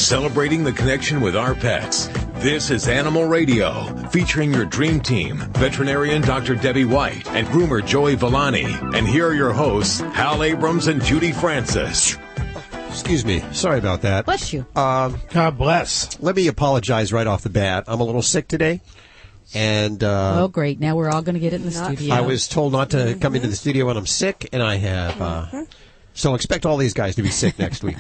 celebrating the connection with our pets. This is Animal Radio, featuring your dream team, Veterinarian Dr. Debbie White and groomer Joey Villani. And here are your hosts, Hal Abrams and Judy Francis. Excuse me. Sorry about that. Bless you. God bless. Let me apologize right off the bat. I'm a little sick today. And oh, great. Now we're all going to get it in the studio. I was told not to come into the studio when I'm sick, and I have. So expect all these guys to be sick next week.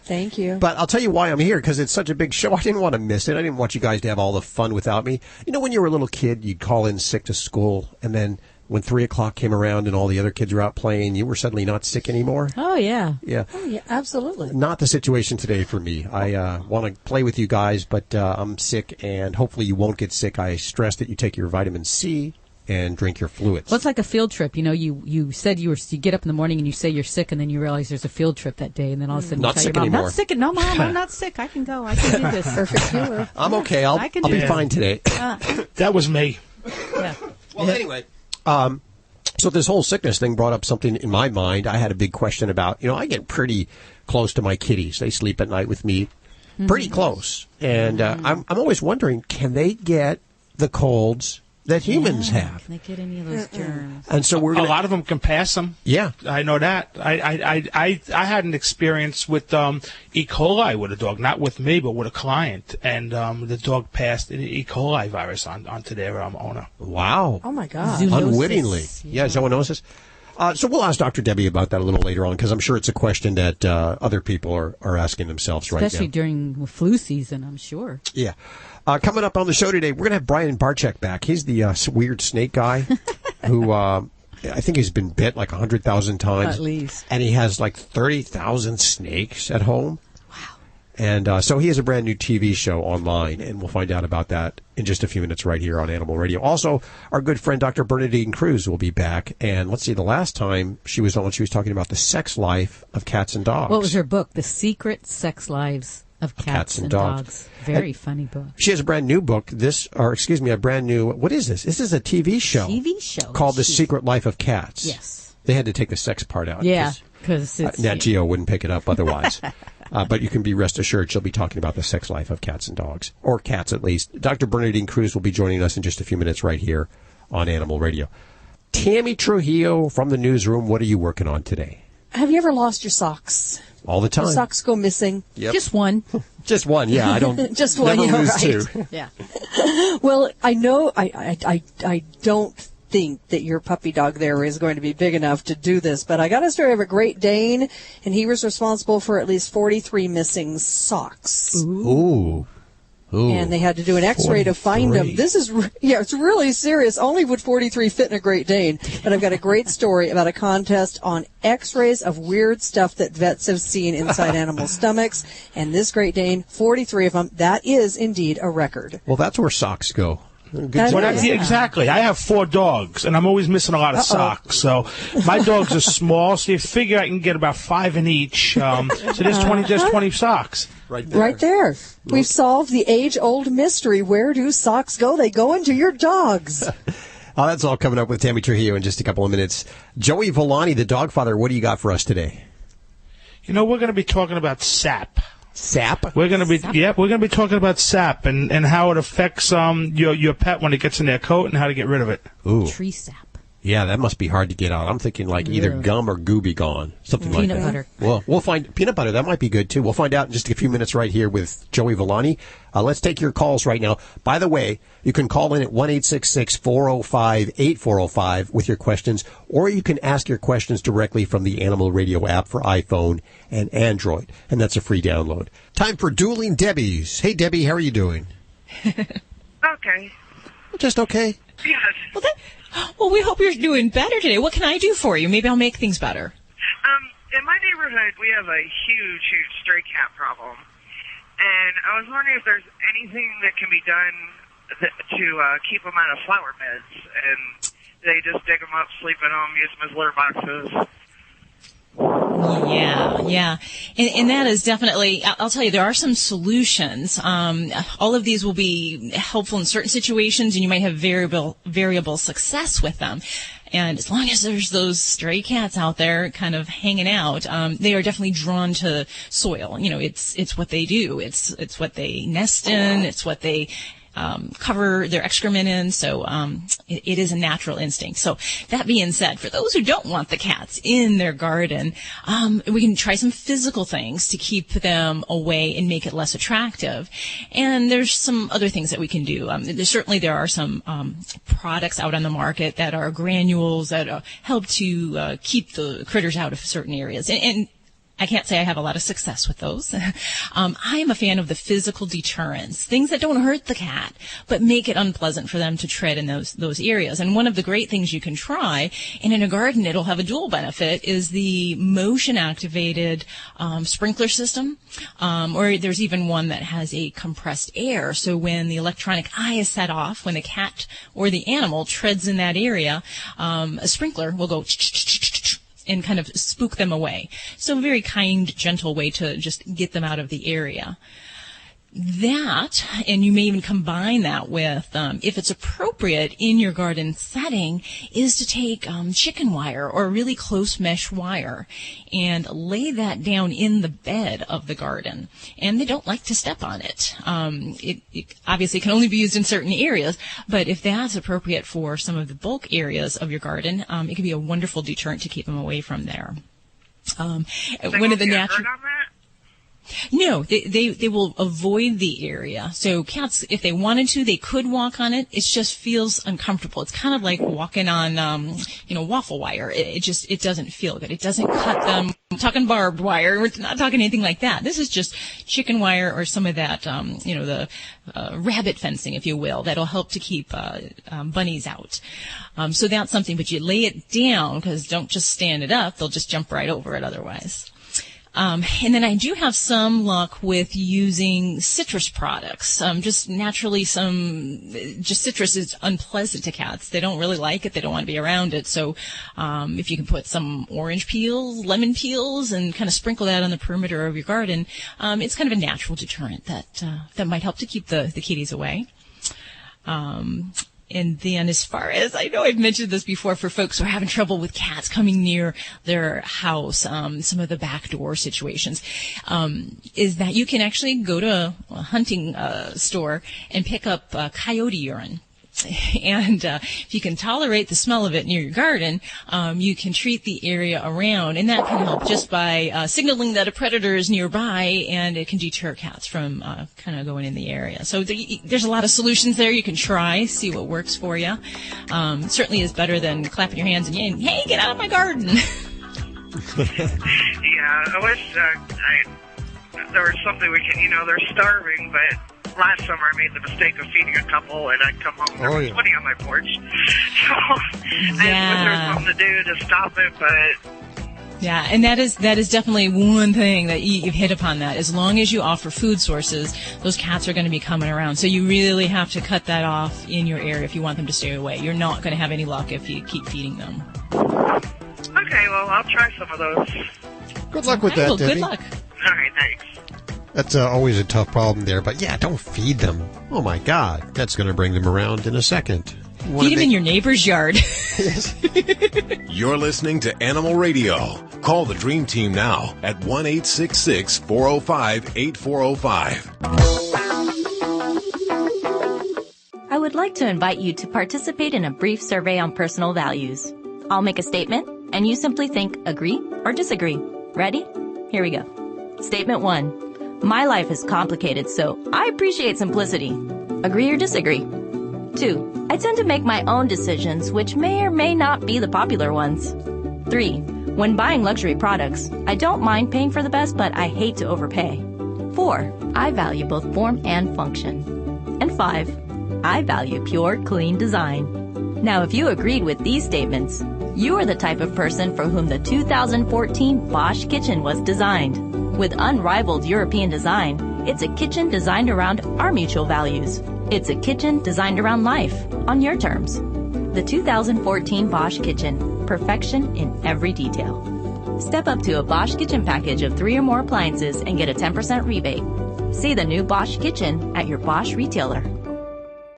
Thank you. But I'll tell you why I'm here, because it's such a big show. I didn't want to miss it. I didn't want you guys to have all the fun without me. You know, when you were a little kid, you'd call in sick to school, and then when 3 o'clock came around and all the other kids were out playing, you were suddenly not sick anymore? Oh, yeah. Yeah. Oh, yeah, absolutely. Not the situation today for me. I want to play with you guys, but I'm sick, and hopefully you won't get sick. I stress that you take your vitamin C and drink your fluids. Well, it's like a field trip. You know, you said you get up in the morning and you say you're sick, and then you realize there's a field trip that day, and then all of a sudden not you tell sick your mom, anymore. not sick. No, Mom, I'm not sick. I can go. I can do this. Perfect healer. I'm okay. I'll be fine today. That was me. Yeah. Well, anyway, so this whole sickness thing brought up something in my mind. I had a big question about, I get pretty close to my kitties. They sleep at night with me, pretty close. And I'm always wondering, can they get the colds that humans have? Can they get any of those germs? And so A lot of them can pass them. Yeah. I know that. I had an experience with E. coli with a dog, not with me, but with a client. And the dog passed the E. coli virus onto their owner. Wow. Oh, my God. Zoonosis. Unwittingly. Yeah, zoonosis. So we'll ask Dr. Debbie about that a little later on, because I'm sure it's a question that other people are asking themselves right now. Especially during the flu season, I'm sure. Yeah. Coming up on the show today, we're going to have Brian Barczyk back. He's the weird snake guy who I think he's been bit like 100,000 times. At least. And he has like 30,000 snakes at home. Wow. And so he has a brand new TV show online, and we'll find out about that in just a few minutes right here on Animal Radio. Also, our good friend Dr. Bernadine Cruz will be back. And let's see, the last time she was on, she was talking about the sex life of cats and dogs. What was her book? The Secret Sex Lives of Cats and Dogs. Very funny book. She has a brand new book. A brand new, what is this? This is a TV show. TV show. Called The Secret Life of Cats. Yes. They had to take the sex part out. Yeah, because it's... Nat Geo wouldn't pick it up otherwise. But you can be rest assured she'll be talking about the sex life of cats and dogs. Or cats, at least. Dr. Bernadine Cruz will be joining us in just a few minutes right here on Animal Radio. Tammy Trujillo from the newsroom, what are you working on today? Have you ever lost your socks? All the time. Your socks go missing? Yep. Just one. Just one, yeah. I don't Just one, never lose right. two. Yeah. Well, I know I don't think that your puppy dog there is going to be big enough to do this, but I got a story of a Great Dane, and he was responsible for at least 43 missing socks. Ooh. And they had to do an X-ray to find them. This is, it's really serious. Only would 43 fit in a Great Dane. But I've got a great story about a contest on X-rays of weird stuff that vets have seen inside animal stomachs. And this Great Dane, 43 of them, that is indeed a record. Well, that's where socks go. Exactly. I have 4 dogs, and I'm always missing a lot of socks. So my dogs are small, so you figure I can get about 5 in each. So there's 20 socks. Right there. We've solved the age-old mystery. Where do socks go? They go into your dogs. That's all coming up with Tammy Trujillo in just a couple of minutes. Joey Villani, the Dogfather, what do you got for us today? We're going to be talking about sap. Sap? We're going to be talking about sap and how it affects your pet when it gets in their coat and how to get rid of it. Ooh. Tree sap. Yeah, that must be hard to get out. I'm thinking like either gum or goo be gone. Something like that. Peanut butter. Well, we'll find peanut butter. That might be good too. We'll find out in just a few minutes right here with Joey Villani. Let's take your calls right now. By the way, you can call in at 1-866-405-8405 with your questions, or you can ask your questions directly from the Animal Radio app for iPhone and Android, and that's a free download. Time for Dueling Debbies. Hey, Debbie, how are you doing? Okay. Just okay. Yes. Well, we hope you're doing better today. What can I do for you? Maybe I'll make things better. In my neighborhood, we have a huge stray cat problem. And I was wondering if there's anything that can be done to keep them out of flower beds. And they just dig them up, sleep in them, use them as litter boxes. Yeah. And that is definitely, I'll tell you, there are some solutions. All of these will be helpful in certain situations, and you might have variable success with them. And as long as there's those stray cats out there kind of hanging out, they are definitely drawn to soil. It's what they do. It's what they nest in. It's what they cover their excrement in. So it is a natural instinct. So that being said, for those who don't want the cats in their garden, we can try some physical things to keep them away and make it less attractive. And there's some other things that we can do. There are some products out on the market that are granules that help to keep the critters out of certain areas. And I can't say I have a lot of success with those. I am a fan of the physical deterrents, things that don't hurt the cat, but make it unpleasant for them to tread in those areas. And one of the great things you can try, and in a garden it'll have a dual benefit, is the motion-activated sprinkler system. Or there's even one that has a compressed air. So when the electronic eye is set off, when the cat or the animal treads in that area, a sprinkler will go and kind of spook them away. So a very kind, gentle way to just get them out of the area. That, and you may even combine that with, if it's appropriate in your garden setting, is to take chicken wire or really close mesh wire and lay that down in the bed of the garden. And they don't like to step on it. It obviously can only be used in certain areas, but if that's appropriate for some of the bulk areas of your garden, it can be a wonderful deterrent to keep them away from there. One of the natural. No, they will avoid the area. So cats, if they wanted to, they could walk on it. It just feels uncomfortable. It's kind of like walking on, waffle wire. It doesn't feel good. It doesn't cut them. I'm talking barbed wire. We're not talking anything like that. This is just chicken wire or some of that, the rabbit fencing, if you will, that'll help to keep bunnies out. So that's something, but you lay it down, because don't just stand it up. They'll just jump right over it otherwise. And then I do have some luck with using citrus products. Just naturally citrus is unpleasant to cats. They don't really like it. They don't want to be around it. So, if you can put some orange peels, lemon peels, and kind of sprinkle that on the perimeter of your garden, it's kind of a natural deterrent that might help to keep the kitties away. And then as far as, I know I've mentioned this before for folks who are having trouble with cats coming near their house, some of the backdoor situations, is that you can actually go to a hunting store and pick up coyote urine. And if you can tolerate the smell of it near your garden, you can treat the area around, and that can help just by signaling that a predator is nearby, and it can deter cats from kind of going in the area. So there's a lot of solutions there. You can try, see what works for you. Certainly is better than clapping your hands and yelling, "Hey, get out of my garden!" Yeah, I wish there was something we can. They're starving, but. Last summer, I made the mistake of feeding a couple, and I'd come home and there was sweating on my porch. So I wish there was something to do to stop it, but... Yeah, and that is definitely one thing that you've hit upon that. As long as you offer food sources, those cats are going to be coming around. So you really have to cut that off in your area if you want them to stay away. You're not going to have any luck if you keep feeding them. Okay, well, I'll try some of those. Good luck with that, well, Debbie. Good luck. All right, thanks. That's always a tough problem there, but yeah, don't feed them. Oh my God, that's going to bring them around in a second. Feed them in your neighbor's yard. You're listening to Animal Radio. Call the Dream Team now at 1-866-405-8405. I would like to invite you to participate in a brief survey on personal values. I'll make a statement, and you simply think agree or disagree. Ready? Here we go. Statement 1. My life is complicated, so I appreciate simplicity. Agree or disagree? 2. I tend to make my own decisions, which may or may not be the popular ones. 3. When buying luxury products, I don't mind paying for the best, but I hate to overpay. 4. I value both form and function. And 5. I value pure, clean design. Now, if you agreed with these statements, you are the type of person for whom the 2014 Bosch kitchen was designed. With unrivaled European design, it's a kitchen designed around our mutual values. It's a kitchen designed around life, on your terms. The 2014 Bosch kitchen, perfection in every detail. Step up to a Bosch kitchen package of 3 or more appliances and get a 10% rebate. See the new Bosch kitchen at your Bosch retailer.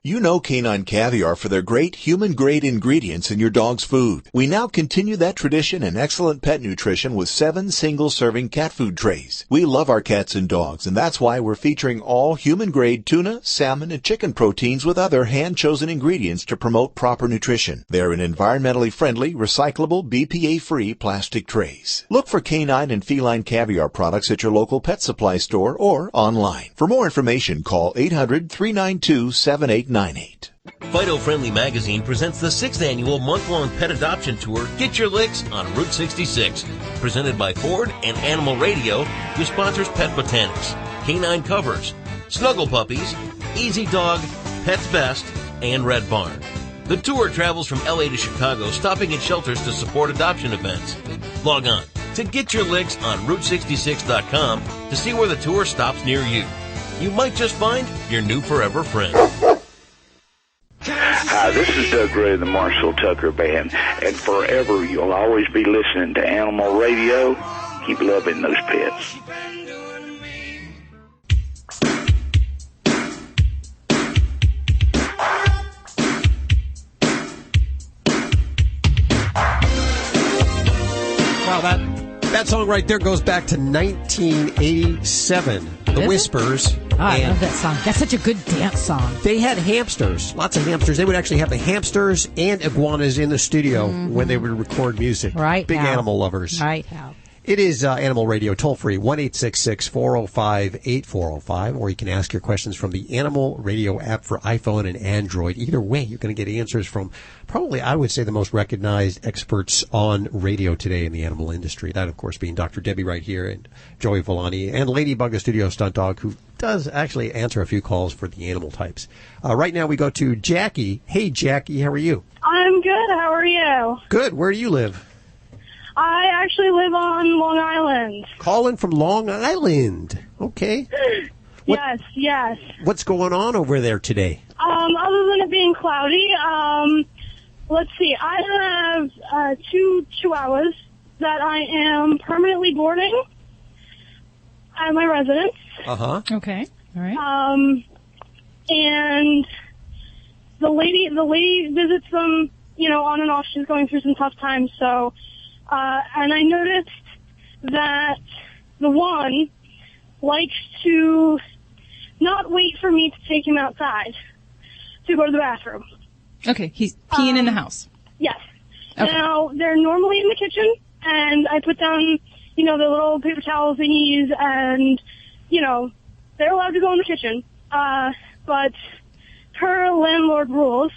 You know Canine Caviar for their great human-grade ingredients in your dog's food. We now continue that tradition in excellent pet nutrition with 7 single-serving cat food trays. We love our cats and dogs, and that's why we're featuring all human-grade tuna, salmon, and chicken proteins with other hand-chosen ingredients to promote proper nutrition. They're in environmentally friendly, recyclable, BPA-free plastic trays. Look for canine and feline caviar products at your local pet supply store or online. For more information, call 800-392-7898. Fido Friendly Magazine presents the 6th annual month-long pet adoption tour, Get Your Licks on Route 66, presented by Ford and Animal Radio, who sponsors Pet Botanics, Canine Covers, Snuggle Puppies, Easy Dog, Pets Best, and Red Barn. The tour travels from LA to Chicago, stopping at shelters to support adoption events. Log on to GetYourLicks on Route66.com to see where the tour stops near you. You might just find your new forever friend. Hi, this is Doug Ray of the Marshall Tucker Band, and forever you'll always be listening to Animal Radio. Keep loving those pets. Wow, that song right there goes back to 1987. The Whispers. Oh, I love that song. That's such a good dance song. They had hamsters, lots of hamsters. They would actually have the hamsters and iguanas in the studio when they would record music. Right, Big Hal. animal lovers. Right, Hal. It is Animal Radio, toll-free, 1-866-405-8405, or you can ask your questions from the Animal Radio app for iPhone and Android. Either way, you're going to get answers from probably, I would say, the most recognized experts on radio today in the animal industry. That, of course, being Dr. Debbie right here, and Joey Villani, and Ladybug, a studio stunt dog, who does actually answer a few calls for the animal types. Right now we go to Jackie. Hey, Jackie, how are you? I'm good. How are you? Good. Where do you live? I actually live on Long Island. Calling from Long Island. Okay. Yes. What's going on over there today? Other than it being cloudy, let's see. I have 2 chihuahuas that I am permanently boarding at my residence. Uh-huh. Okay. All right. And the lady visits them, on and off. She's going through some tough times, so... and I noticed that the one likes to not wait for me to take him outside to go to the bathroom. Okay, he's peeing in the house. Yes. Okay. Now, they're normally in the kitchen, and I put down, the little paper towel thingies, and, they're allowed to go in the kitchen. But per landlord rules,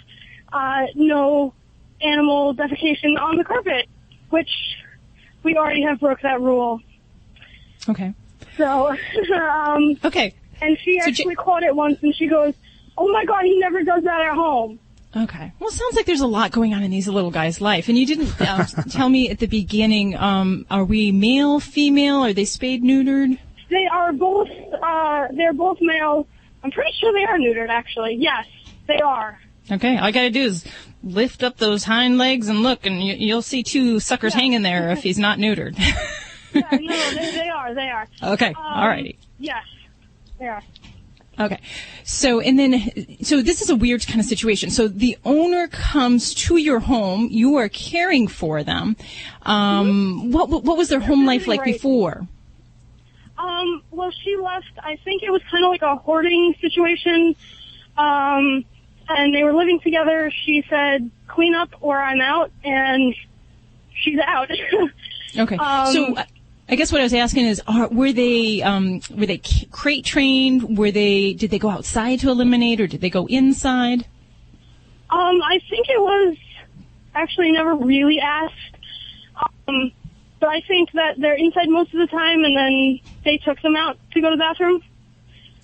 no animal defecation on the carpet, which we already have broke that rule. Okay. So, okay. And she actually caught it once, and she goes, "Oh my God, he never does that at home." Okay. Well, it sounds like there's a lot going on in these little guys' life. And you didn't tell me at the beginning, are we male, female? Are they spayed, neutered? They are both, they're both male. I'm pretty sure they are neutered, actually. Yes, they are. Okay. All I got to do is lift up those hind legs and look, and you'll see 2 suckers hanging there if he's not neutered. Yeah, no, they are. Okay. All righty. Yes, they are. Okay. So this is a weird kind of situation. So the owner comes to your home. You are caring for them. What was their home life like before? Well, she left, I think it was kind of like a hoarding situation. And they were living together. She said, "Clean up or I'm out," and she's out. Okay. So I guess what I was asking is, were they crate trained? Did they go outside to eliminate, or did they go inside? I think it was actually never really asked. But I think that they're inside most of the time, and then they took them out to go to the bathroom.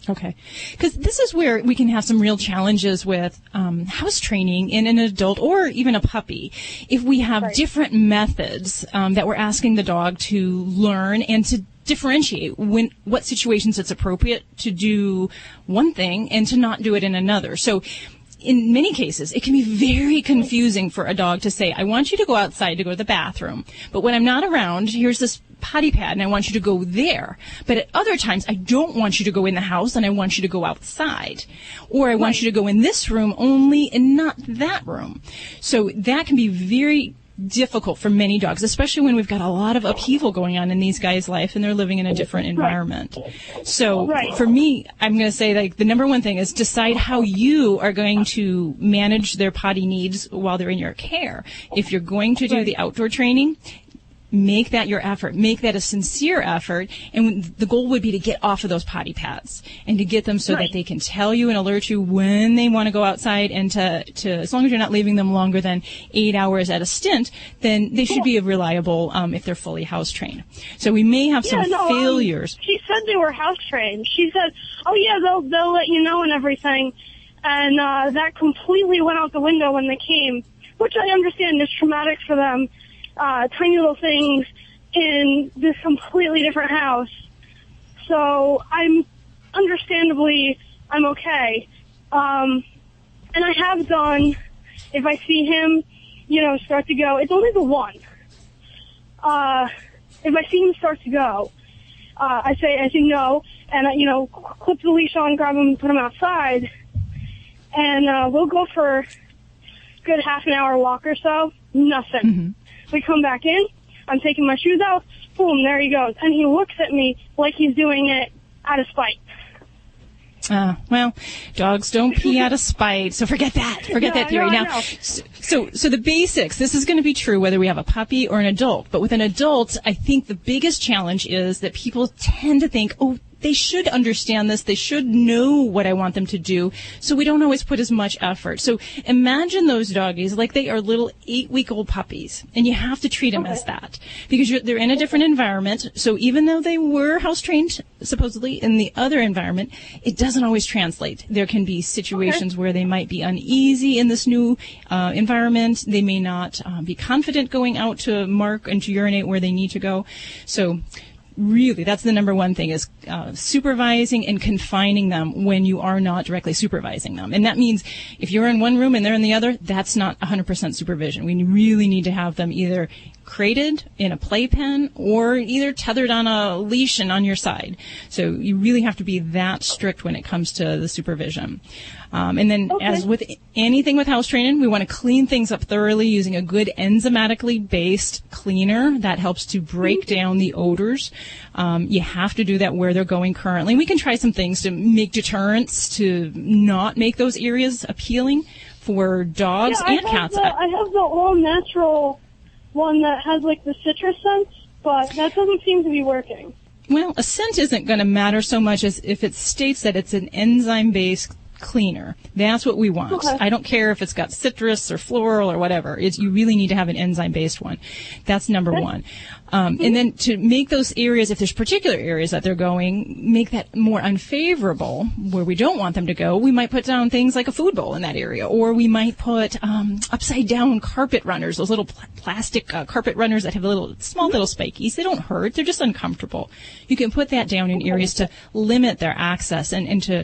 Okay. Because this is where we can have some real challenges with house training in an adult or even a puppy. If we have different methods that we're asking the dog to learn and to differentiate what situations it's appropriate to do one thing and to not do it in another. So in many cases, it can be very confusing for a dog to say, I want you to go outside to go to the bathroom, but when I'm not around, here's this potty pad and I want you to go there. But at other times, I don't want you to go in the house and I want you to go outside. Or I want you to go in this room only and not that room. So that can be very difficult for many dogs, especially when we've got a lot of upheaval going on in these guys' life and they're living in a different environment. So for me, I'm going to say like the number one thing is decide how you are going to manage their potty needs while they're in your care. If you're going to do the outdoor training, make that your effort. Make that a sincere effort. And the goal would be to get off of those potty pads and to get them so that they can tell you and alert you when they want to go outside, and to as long as you're not leaving them longer than 8 hours at a stint, then they should be reliable if they're fully house trained. So we may have some failures. She said they were house trained. She said, oh yeah, they'll let you know and everything. And that completely went out the window when they came, which I understand is traumatic for them. Tiny little things in this completely different house. So I'm okay. And I have done, if I see him, start to go, it's only the one. If I see him start to go, I say no, and I, clip the leash on, grab him, put him outside, and we'll go for a good half an hour walk or so. Nothing. Mm-hmm. We come back in, I'm taking my shoes out, boom, there he goes. And he looks at me like he's doing it out of spite. Well, dogs don't pee out of spite, so forget that. Forget that theory. Now, so the basics, this is going to be true whether we have a puppy or an adult. But with an adult, I think the biggest challenge is that people tend to think, oh, they should understand this. They should know what I want them to do. So we don't always put as much effort. So imagine those doggies like they are little 8-week-old puppies. And you have to treat them as that. Because they're in a different environment. So even though they were house-trained, supposedly, in the other environment, it doesn't always translate. There can be situations where they might be uneasy in this new environment. They may not be confident going out to mark and to urinate where they need to go. So really, that's the number one thing, is supervising and confining them when you are not directly supervising them. And that means if you're in one room and they're in the other, that's not 100% supervision. We really need to have them either crated in a playpen or either tethered on a leash and on your side. So you really have to be that strict when it comes to the supervision. And then as with anything with house training, we want to clean things up thoroughly using a good enzymatically based cleaner that helps to break down the odors. You have to do that where they're going currently. We can try some things to make deterrents to not make those areas appealing for dogs and cats. I have the all natural one that has like the citrus scent, but that doesn't seem to be working. Well, a scent isn't going to matter so much as if it states that it's an enzyme-based cleaner. That's what we want. Okay. I don't care if it's got citrus or floral or whatever. You really need to have an enzyme-based one. That's number one. And then to make those areas, if there's particular areas that they're going, make that more unfavorable where we don't want them to go, we might put down things like a food bowl in that area, or we might put upside-down carpet runners, those little plastic carpet runners that have small little spikies. They don't hurt. They're just uncomfortable. You can put that down in areas to limit their access and to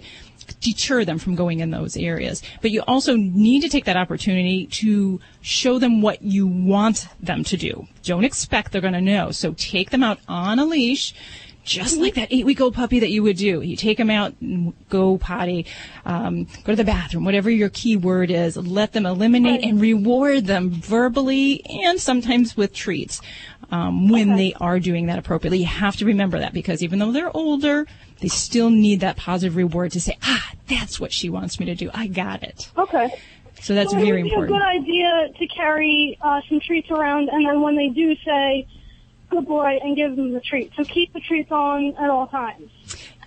deter them from going in those areas. But you also need to take that opportunity to show them what you want them to do. Don't expect they're going to know. So take them out on a leash, just like that 8-week-old puppy that you would do. You take them out, go potty, go to the bathroom, whatever your key word is. Let them eliminate and reward them verbally and sometimes with treats when they are doing that appropriately. You have to remember that, because even though they're older, they still need that positive reward to say, that's what she wants me to do. I got it. Okay. So that's very important. It would be a good idea to carry some treats around, and then when they do say, good boy, and give them the treat. So keep the treats on at all times.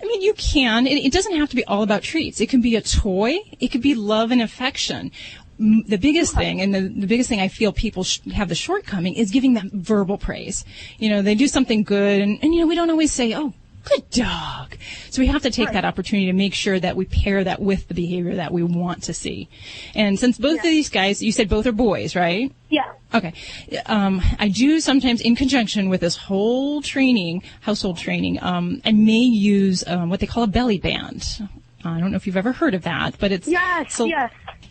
I mean, you can. It doesn't have to be all about treats. It can be a toy. It could be love and affection. The biggest thing, and the biggest thing I feel people have the shortcoming, is giving them verbal praise. They do something good, and we don't always say, oh, good dog. So we have to take that opportunity to make sure that we pair that with the behavior that we want to see. And since both of these guys, you said both are boys, right? Yeah. Okay. I do sometimes, in conjunction with this whole training, household training, I may use what they call a belly band. I don't know if you've ever heard of that, but it's... Yes.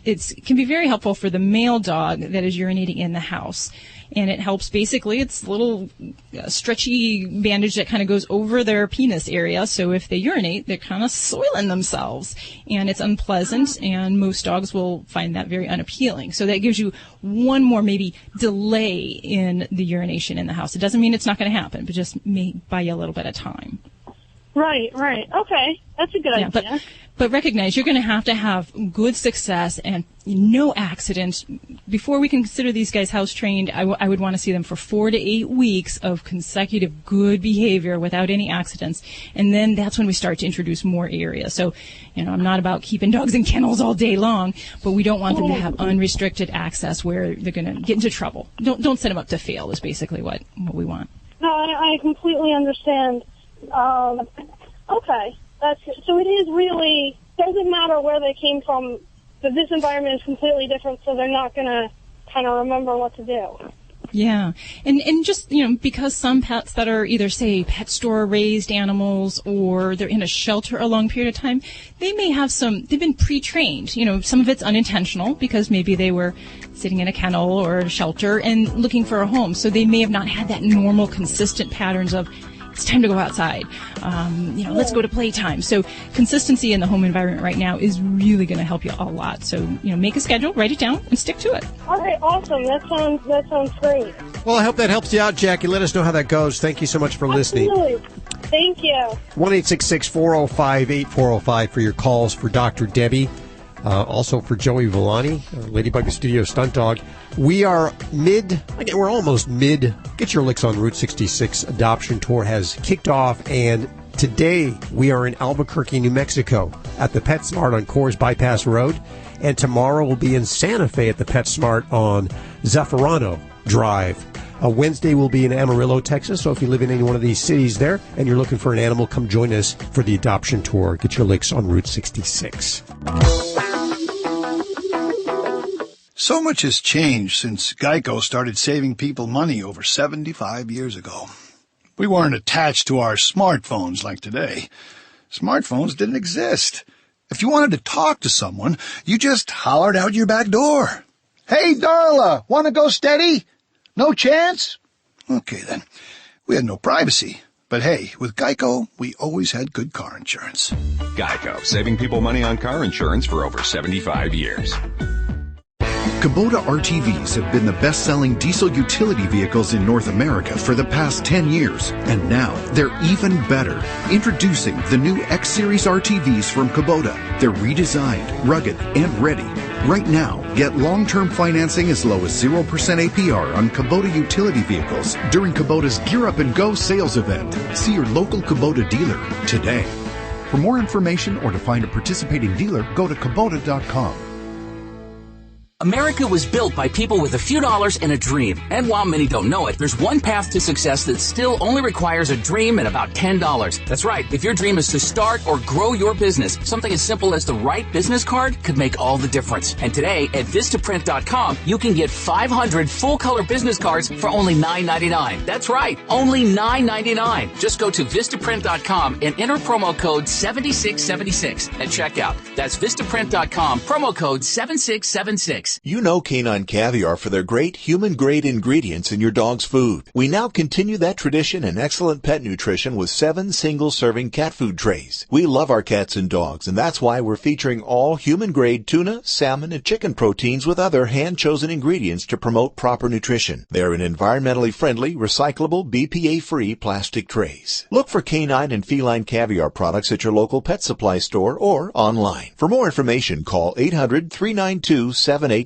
it can be very helpful for the male dog that is urinating in the house. And it helps, basically, it's a little stretchy bandage that kind of goes over their penis area. So if they urinate, they're kind of soiling themselves. And it's unpleasant, and most dogs will find that very unappealing. So that gives you one more maybe delay in the urination in the house. It doesn't mean it's not going to happen, but just may buy you a little bit of time. Right. Okay. That's a good idea. But recognize you're going to have good success and no accidents. Before we can consider these guys house trained, I would want to see them for 4 to 8 weeks of consecutive good behavior without any accidents. And then that's when we start to introduce more areas. So, I'm not about keeping dogs in kennels all day long, but we don't want them to have unrestricted access where they're going to get into trouble. Don't set them up to fail is basically what we want. No, I completely understand. Okay. So it is really, doesn't matter where they came from, but this environment is completely different, so they're not going to kind of remember what to do. Yeah. And just, because some pets that are either, say, pet store raised animals or they're in a shelter a long period of time, they may have they've been pre-trained. Some of it's unintentional because maybe they were sitting in a kennel or a shelter and looking for a home. So they may have not had that normal, consistent patterns of, it's time to go outside. Let's go to playtime. So consistency in the home environment right now is really going to help you a lot. So, make a schedule, write it down, and stick to it. All right, awesome. That sounds great. Well, I hope that helps you out, Jackie. Let us know how that goes. Thank you so much for listening. Absolutely. Thank you. 1-866-405-8405 for your calls for Dr. Debbie. Also for Joey Villani, Ladybug Studio Stunt Dog. We are we're almost mid. Get Your Licks on Route 66 Adoption Tour has kicked off, and today we are in Albuquerque, New Mexico at the PetSmart on Coors Bypass Road, and tomorrow we'll be in Santa Fe at the PetSmart on Zaffarano Drive. Wednesday we'll be in Amarillo, Texas, so if you live in any one of these cities there and you're looking for an animal, come join us for the Adoption Tour. Get Your Licks on Route 66. So much has changed since Geico started saving people money over 75 years ago. We weren't attached to our smartphones like today. Smartphones didn't exist. If you wanted to talk to someone, you just hollered out your back door. Hey, Darla, want to go steady? No chance? Okay, then. We had no privacy. But hey, with Geico, we always had good car insurance. Geico, saving people money on car insurance for over 75 years. Kubota RTVs have been the best-selling diesel utility vehicles in North America for the past 10 years. And now, they're even better. Introducing the new X-Series RTVs from Kubota. They're redesigned, rugged, and ready. Right now, get long-term financing as low as 0% APR on Kubota utility vehicles during Kubota's Gear Up and Go sales event. See your local Kubota dealer today. For more information or to find a participating dealer, go to Kubota.com. America was built by people with a few dollars and a dream. And while many don't know it, there's one path to success that still only requires a dream and about $10. That's right. If your dream is to start or grow your business, something as simple as the right business card could make all the difference. And today at Vistaprint.com, you can get 500 full-color business cards for only $9.99. That's right. Only $9.99. Just go to Vistaprint.com and enter promo code 7676 at checkout. That's Vistaprint.com, promo code 7676. You know Canine Caviar for their great human-grade ingredients in your dog's food. We now continue that tradition in excellent pet nutrition with 7 single-serving cat food trays. We love our cats and dogs, and that's why we're featuring all human-grade tuna, salmon, and chicken proteins with other hand-chosen ingredients to promote proper nutrition. They're in environmentally friendly, recyclable, BPA-free plastic trays. Look for canine and feline caviar products at your local pet supply store or online. For more information, call 800-392-7898.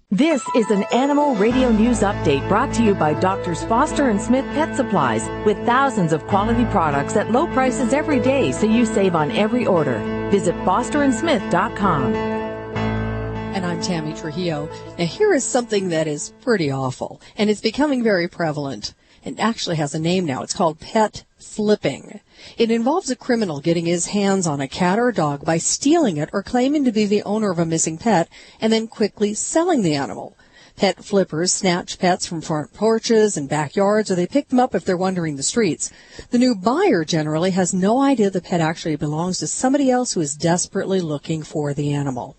This is an Animal Radio News Update brought to you by Doctors Foster and Smith Pet Supplies, with thousands of quality products at low prices every day, so you save on every order. Visit fosterandsmith.com. And I'm Tammy Trujillo. Now here is something that is pretty awful, and it's becoming very prevalent. It actually has a name now. It's called pet flipping. It involves a criminal getting his hands on a cat or dog by stealing it or claiming to be the owner of a missing pet and then quickly selling the animal. Pet flippers snatch pets from front porches and backyards, or they pick them up if they're wandering the streets. The new buyer generally has no idea the pet actually belongs to somebody else who is desperately looking for the animal.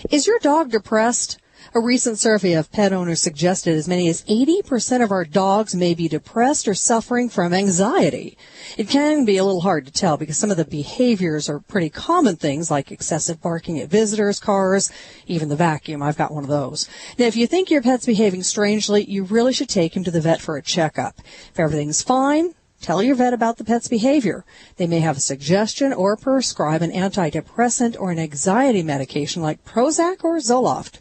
Is your dog depressed? A recent survey of pet owners suggested as many as 80% of our dogs may be depressed or suffering from anxiety. It can be a little hard to tell because some of the behaviors are pretty common things like excessive barking at visitors, cars, even the vacuum. I've got one of those. Now, if you think your pet's behaving strangely, you really should take him to the vet for a checkup. If everything's fine, tell your vet about the pet's behavior. They may have a suggestion or prescribe an antidepressant or an anxiety medication like Prozac or Zoloft.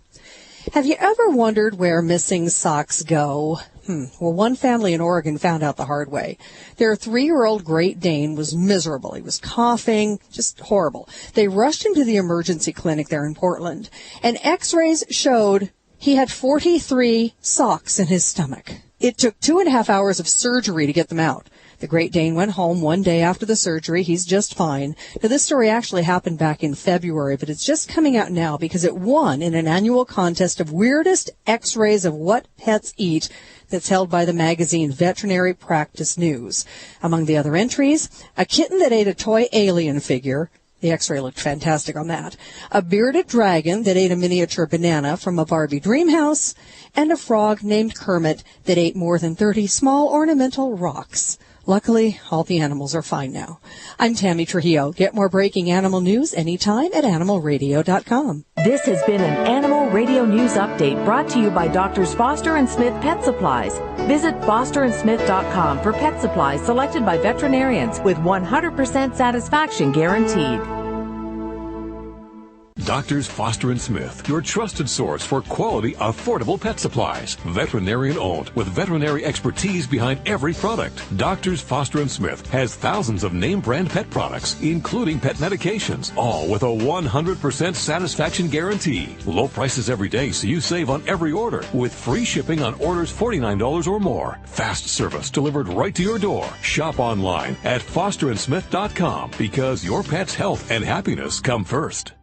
Have you ever wondered where missing socks go? Well, one family in Oregon found out the hard way. Their 3-year-old Great Dane was miserable. He was coughing, just horrible. They rushed him to the emergency clinic there in Portland, and x-rays showed he had 43 socks in his stomach. It took 2.5 hours of surgery to get them out. The Great Dane went home one day after the surgery. He's just fine. Now, this story actually happened back in February, but it's just coming out now because it won in an annual contest of weirdest x-rays of what pets eat that's held by the magazine Veterinary Practice News. Among the other entries, a kitten that ate a toy alien figure. The x-ray looked fantastic on that. A bearded dragon that ate a miniature banana from a Barbie dream house, and a frog named Kermit that ate more than 30 small ornamental rocks. Luckily, all the animals are fine now. I'm Tammy Trujillo. Get more breaking animal news anytime at animalradio.com. This has been an Animal Radio News Update brought to you by Doctors Foster and Smith Pet Supplies. Visit fosterandsmith.com for pet supplies selected by veterinarians with 100% satisfaction guaranteed. Doctors Foster & Smith, your trusted source for quality, affordable pet supplies. Veterinarian owned with veterinary expertise behind every product. Doctors Foster & Smith has thousands of name brand pet products, including pet medications, all with a 100% satisfaction guarantee. Low prices every day so you save on every order with free shipping on orders $49 or more. Fast service delivered right to your door. Shop online at fosterandsmith.com because your pet's health and happiness come first.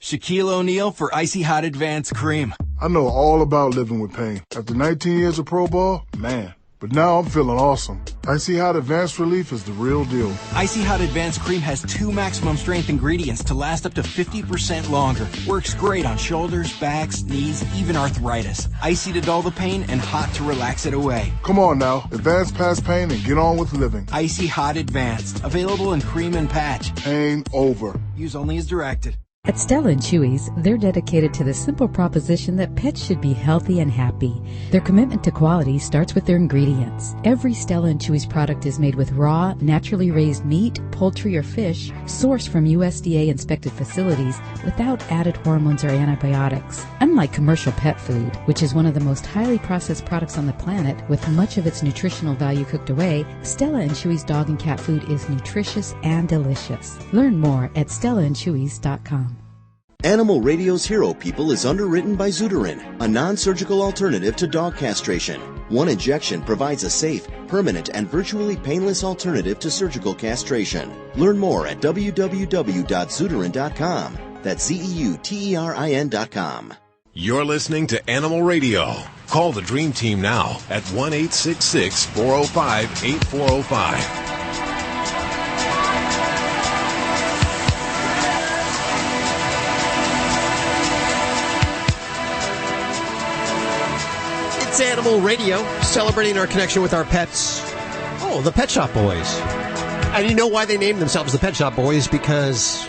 Shaquille O'Neal for Icy Hot Advanced Cream. I know all about living with pain. After 19 years of pro ball, man. But now I'm feeling awesome. Icy Hot Advanced Relief is the real deal. Icy Hot Advanced Cream has 2 maximum strength ingredients to last up to 50% longer. Works great on shoulders, backs, knees, even arthritis. Icy to dull the pain and hot to relax it away. Come on now. Advance past pain and get on with living. Icy Hot Advanced. Available in cream and patch. Pain over. Use only as directed. At Stella & Chewy's, they're dedicated to the simple proposition that pets should be healthy and happy. Their commitment to quality starts with their ingredients. Every Stella & Chewy's product is made with raw, naturally raised meat, poultry, or fish sourced from USDA-inspected facilities without added hormones or antibiotics. Unlike commercial pet food, which is one of the most highly processed products on the planet with much of its nutritional value cooked away, Stella & Chewy's dog and cat food is nutritious and delicious. Learn more at stellaandchewy's.com. Animal Radio's Hero People is underwritten by Zudarin, a non-surgical alternative to dog castration. One injection provides a safe, permanent, and virtually painless alternative to surgical castration. Learn more at www.zudarin.com. That's ZEUTERIN.com. You're listening to Animal Radio. Call the Dream Team now at 1-866-405-8405. Animal Radio, celebrating our connection with our pets. Oh, the Pet Shop Boys. And you know why they named themselves the Pet Shop Boys? Because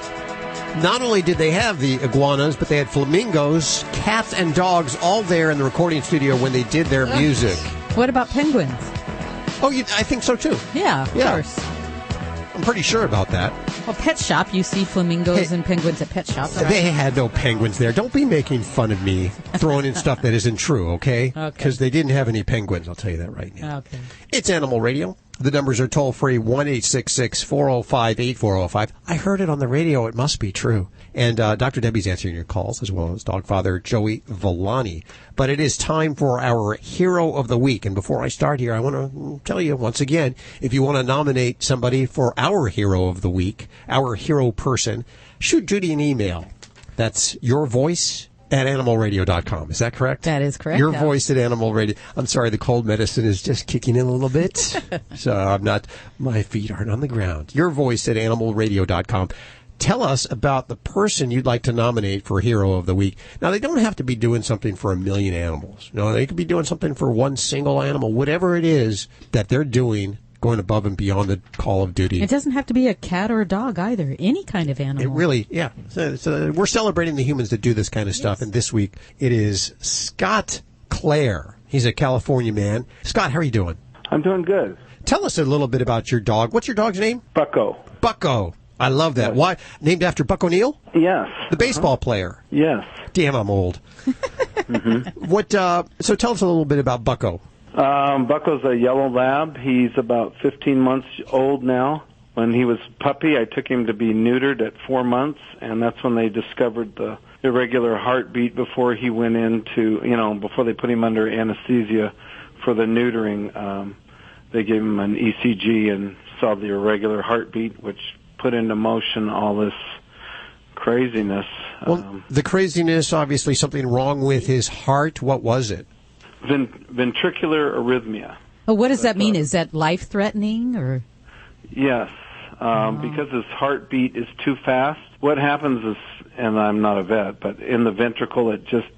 not only did they have the iguanas, but they had flamingos, cats, and dogs all there in the recording studio when they did their music. What about penguins? Oh, I think so, too. Yeah, of course. I'm pretty sure about that. Well, Pet Shop, you see flamingos and penguins at Pet Shop. Right? They had no penguins there. Don't be making fun of me throwing in stuff that isn't true, okay? Because they didn't have any penguins, I'll tell you that right now. Okay. It's Animal Radio. The numbers are toll-free, 1-866-405-8405. I heard it on the radio. It must be true. And Dr. Debbie's answering your calls, as well as Dogfather Joey Villani. But it is time for our Hero of the Week. And before I start here, I want to tell you once again, if you want to nominate somebody for our Hero of the Week, our hero person, shoot Judy an email. That's your voice at animalradio.com. Is that correct? That is correct. Your voice at Animal Radio. I'm sorry, the cold medicine is just kicking in a little bit. So my feet aren't on the ground. Your voice at animalradio.com. tell us about the person you'd like to nominate for Hero of the Week. Now, they don't have to be doing something for 1 million animals. No, they could be doing something for one single animal, whatever it is that they're doing, going above and beyond the call of duty. It doesn't have to be a cat or a dog either. Any kind of animal. It really, yeah. So we're celebrating the humans that do this kind of stuff, and this week it is Scott Clare. He's a California man. Scott, how are you doing? I'm doing good. Tell us a little bit about your dog. What's your dog's name? Bucko. Bucko. I love that. Why? Named after Buck O'Neill? Yes. The baseball player? Yes. Damn, I'm old. What? So tell us a little bit about Bucko. Bucko's a yellow lab. He's about 15 months old now. When he was a puppy, I took him to be neutered at 4 months, and that's when they discovered the irregular heartbeat before he went into, before they put him under anesthesia for the neutering. They gave him an ECG and saw the irregular heartbeat, which put into motion all this craziness. Well, the craziness, obviously something wrong with his heart. What was it? Ventricular arrhythmia. Oh, what does that mean? Is that life-threatening, or? Yes, because his heartbeat is too fast. What happens is, and I'm not a vet, but in the ventricle it just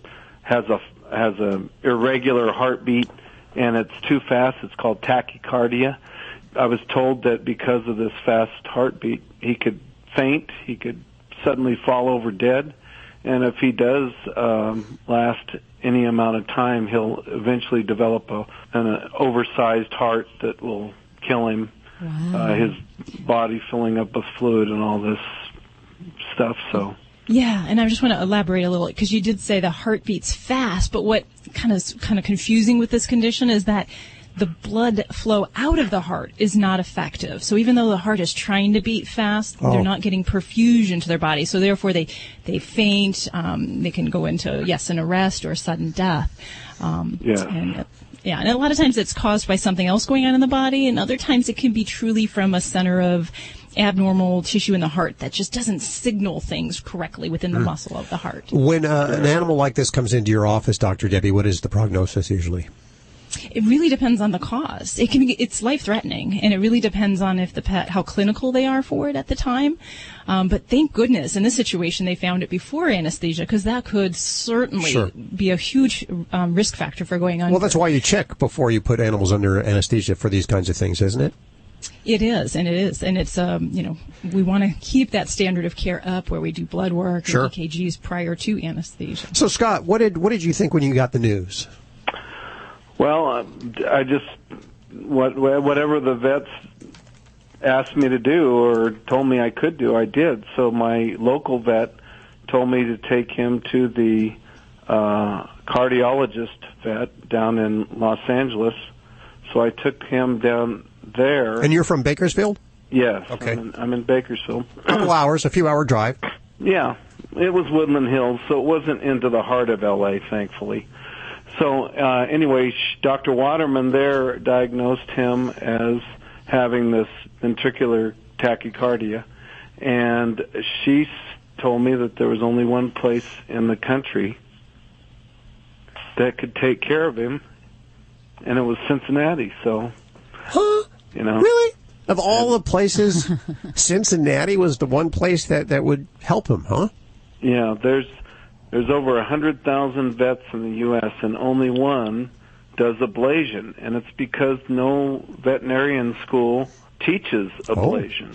has a irregular heartbeat, and it's too fast. It's called tachycardia. I was told that because of this fast heartbeat, he could faint, he could suddenly fall over dead, and if he does last any amount of time, he'll eventually develop an oversized heart that will kill him. Wow. His body filling up with fluid and all this stuff. So. Yeah, and I just want to elaborate a little, because you did say the heart beats fast, but what kind of confusing with this condition is that the blood flow out of the heart is not effective. So even though the heart is trying to beat fast, they're not getting perfusion to their body. So therefore they faint. They can go into, an arrest or sudden death. And a lot of times it's caused by something else going on in the body, and other times it can be truly from a center of abnormal tissue in the heart that just doesn't signal things correctly within the muscle of the heart. When an animal like this comes into your office, Dr. Debbie, what is the prognosis usually? It really depends on the cause. It's life-threatening, and it really depends on if the pet, how clinical they are for it at the time. But thank goodness in this situation they found it before anesthesia, because that could certainly be a huge risk factor for going on. Well, that's why you check before you put animals under anesthesia for these kinds of things, isn't it? It is, and it's we want to keep that standard of care up where we do blood work and EKGs prior to anesthesia. So, Scott, what did you think when you got the news? Well, I just whatever the vets asked me to do or told me I could do, I did. So my local vet told me to take him to the cardiologist vet down in Los Angeles. So I took him down there. And you're from Bakersfield? Yes. Okay. I'm in Bakersfield. A couple hours, a few hour drive. Yeah. It was Woodland Hills, so it wasn't into the heart of L.A., thankfully. So anyway, Dr. Waterman there diagnosed him as having this ventricular tachycardia, and she told me that there was only one place in the country that could take care of him, and it was Cincinnati. So, Really? Of all the places, Cincinnati was the one place that would help him, huh? Yeah, there's over 100,000 vets in the U.S., and only one does ablation, and it's because no veterinarian school teaches ablation.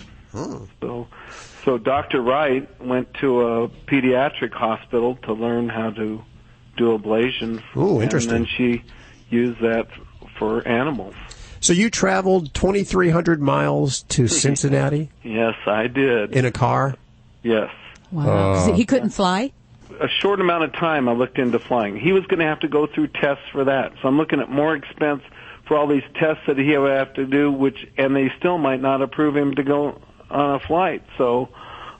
So Dr. Wright went to a pediatric hospital to learn how to do ablation. Oh, interesting. And then she used that for animals. So you traveled 2,300 miles to Cincinnati? Yes, I did. In a car? Yes. Wow. He couldn't fly? A short amount of time I looked into flying. He was going to have to go through tests for that. So I'm looking at more expense for all these tests that he would have to do, and they still might not approve him to go on a flight. So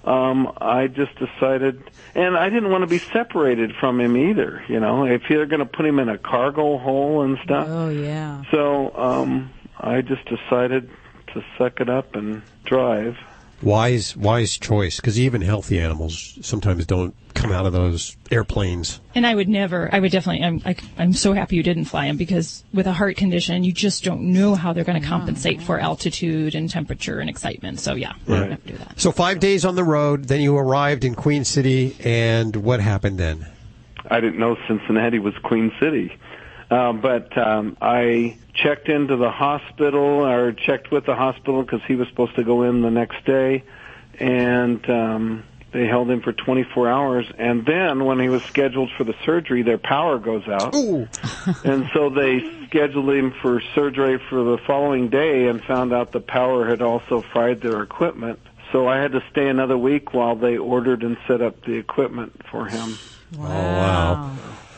I just decided, and I didn't want to be separated from him either, if they're going to put him in a cargo hole and stuff. Oh, yeah. So I just decided to suck it up and drive. Wise choice, because even healthy animals sometimes don't come out of those airplanes. And I'm so happy you didn't fly them, because with a heart condition, you just don't know how they're going to compensate for altitude and temperature and excitement. So, yeah, we don't have to do that. So 5 days on the road, then you arrived in Queen City, and what happened then? I didn't know Cincinnati was Queen City. But I checked into the hospital, or checked with the hospital, because he was supposed to go in the next day, and they held him for 24 hours. And then when he was scheduled for the surgery, their power goes out. Ooh. And so they scheduled him for surgery for the following day and found out the power had also fried their equipment. So I had to stay another week while they ordered and set up the equipment for him. Wow. Oh, wow.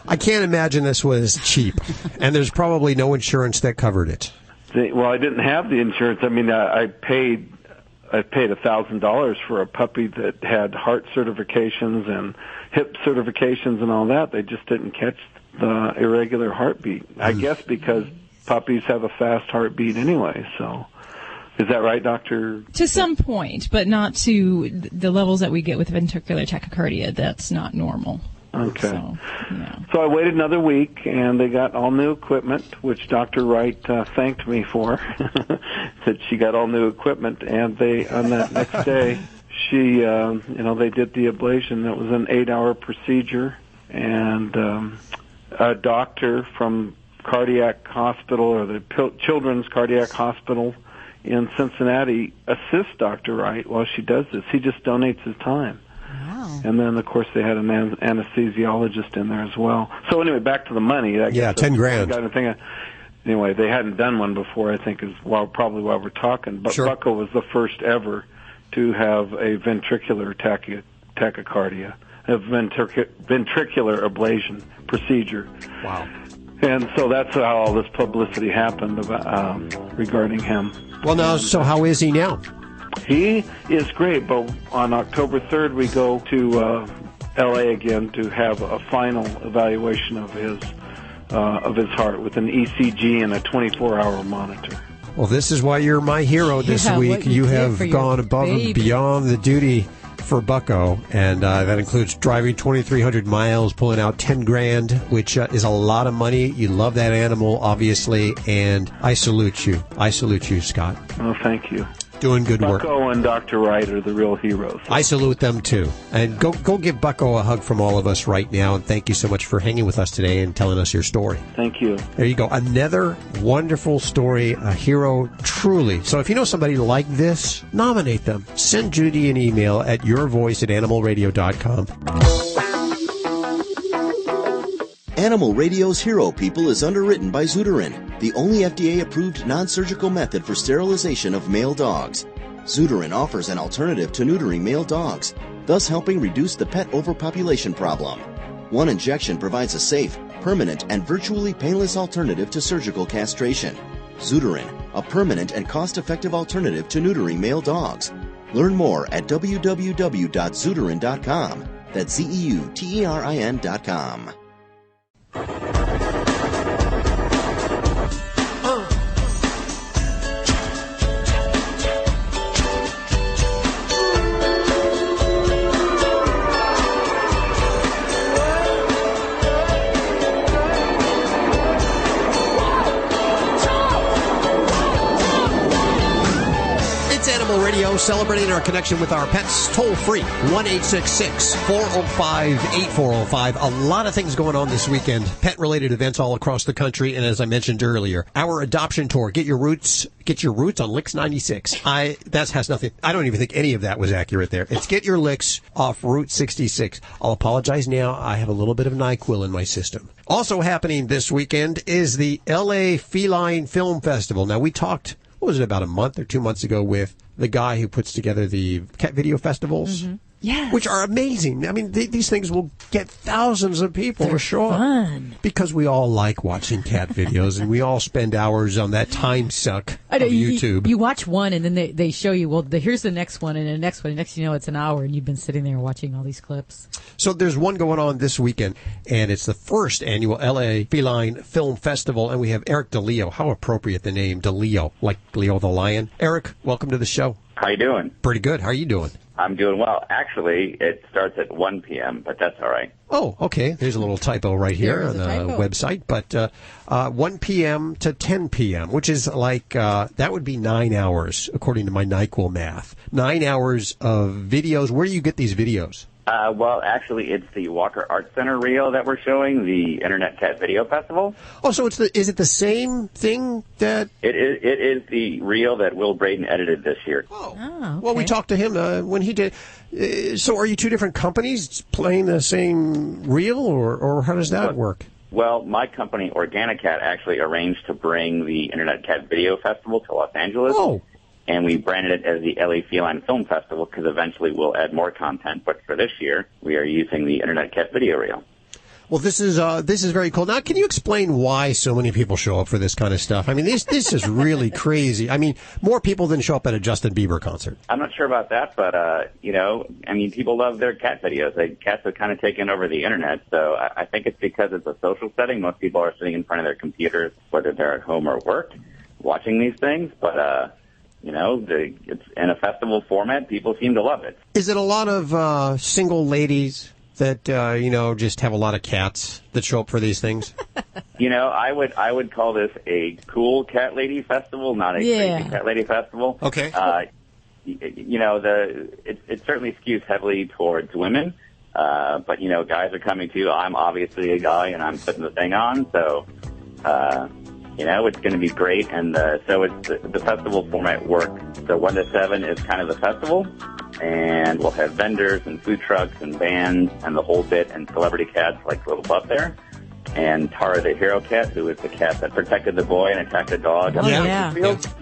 I can't imagine this was cheap, and there's probably no insurance that covered it. Well, I didn't have the insurance. I mean, I paid $1,000 for a puppy that had heart certifications and hip certifications and all that. They just didn't catch the irregular heartbeat. I guess because puppies have a fast heartbeat anyway. So, is that right, Doctor? To some point, but not to the levels that we get with ventricular tachycardia. That's not normal. Okay. So I waited another week, and they got all new equipment, which Dr. Wright thanked me for. That she got all new equipment, and they on that next day, they did the ablation. It was an 8-hour procedure, and a doctor from Cardiac Hospital, or the Children's Cardiac Hospital in Cincinnati, assists Dr. Wright while she does this. He just donates his time. Wow. And then, of course, they had an anesthesiologist in there as well. So anyway, back to the money. $10,000. Anyway, they hadn't done one before, I think, probably while we're talking. But sure. Bucko was the first ever to have a ventricular tachycardia, a ventricular ablation procedure. Wow. And so that's how all this publicity happened regarding him. Well, now, so how is he now? He is great, but on October 3rd we go to L.A. again to have a final evaluation of his heart with an ECG and a 24-hour monitor. Well, this is why you're my hero this week. You have gone above and beyond the duty for Bucko, and that includes driving 2,300 miles, pulling out $10,000, which is a lot of money. You love that animal, obviously, and I salute you. I salute you, Scott. Oh, thank you. Doing good work. Bucko and Dr. Wright are the real heroes. I salute them, too. And go give Bucko a hug from all of us right now, and thank you so much for hanging with us today and telling us your story. Thank you. There you go. Another wonderful story, a hero, truly. So if you know somebody like this, nominate them. Send Judy an email at yourvoice@animalradio.com. Animal Radio's Hero People is underwritten by Zuderin, the only FDA-approved non-surgical method for sterilization of male dogs. Zuderin offers an alternative to neutering male dogs, thus helping reduce the pet overpopulation problem. One injection provides a safe, permanent, and virtually painless alternative to surgical castration. Zuderin, a permanent and cost-effective alternative to neutering male dogs. Learn more at www.zuderin.com. That's ZEUTERIN.com. Radio, celebrating our connection with our pets, toll free, 1-866-405-8405. A lot of things going on this weekend, pet-related events all across the country, and as I mentioned earlier, our adoption tour, Get Your Roots on Licks 96. That has nothing, I don't even think any of that was accurate there. It's Get Your Licks off Route 66. I'll apologize now, I have a little bit of NyQuil in my system. Also happening this weekend is the LA Feline Film Festival. Now, we talked, what was it, about a month or 2 months ago with the guy who puts together the cat video festivals, which are amazing. I mean, these things will get thousands of people for sure. Fun. Because we all like watching cat videos, and we all spend hours on that time suck of YouTube. You watch one, and then they show you, well, here's the next one, and the next one. Next, you know, it's an hour, and you've been sitting there watching all these clips. So there's one going on this weekend, and it's the first annual LA Feline Film Festival, and we have Erik Deleo. How appropriate the name, Deleo, like Leo the Lion. Erik, welcome to the show. How you doing? Pretty good. How are you doing? I'm doing well. Actually, it starts at 1 p.m., but that's all right. Oh, okay. There's a little typo right here on the website. But 1 p.m. to 10 p.m., which is like, that would be 9 hours, according to my NyQuil math. 9 hours of videos. Where do you get these videos? Well, actually, it's the Walker Art Center reel that we're showing, the Internet Cat Video Festival. Oh, so is it the same thing that... It is the reel that Will Braden edited this year. Oh, okay. Well, we talked to him when he did. So are you two different companies playing the same reel, or how does that work? Well, my company, Organicat, actually arranged to bring the Internet Cat Video Festival to Los Angeles. Oh. And we branded it as the LA Feline Film Festival because eventually we'll add more content. But for this year, we are using the Internet Cat Video Reel. Well, this is very cool. Now, can you explain why so many people show up for this kind of stuff? I mean, this is really crazy. I mean, more people than show up at a Justin Bieber concert. I'm not sure about that, but, people love their cat videos. Cats have kind of taken over the Internet, so I think it's because it's a social setting. Most people are sitting in front of their computers, whether they're at home or work, watching these things, but... it's in a festival format. People seem to love it. Is it a lot of single ladies that just have a lot of cats that show up for these things? I would call this a cool cat lady festival, not a crazy cat lady festival. Okay. It certainly skews heavily towards women, but guys are coming too. I'm obviously a guy, and I'm putting the thing on, so. It's going to be great, and so it's the festival format works. So 1 to 7 is kind of the festival, and we'll have vendors and food trucks and bands and the whole bit, and celebrity cats like Little Buff there, and Tara the hero cat, who is the cat that protected the boy and attacked a dog.